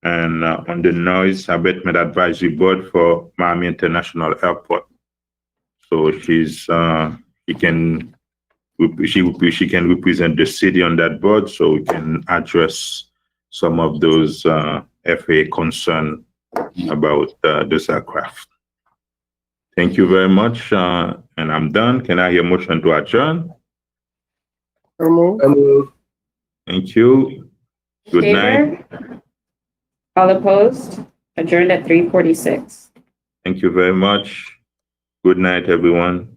and on the noise abatement advisory board for Miami International Airport. So she can represent the city on that board, so we can address some of those FAA concern about those aircraft. Thank you very much, and I'm done. Can I hear a motion to adjourn? Thank you. Good night. All opposed? Adjourned at 3:46. Thank you very much. Good night, everyone.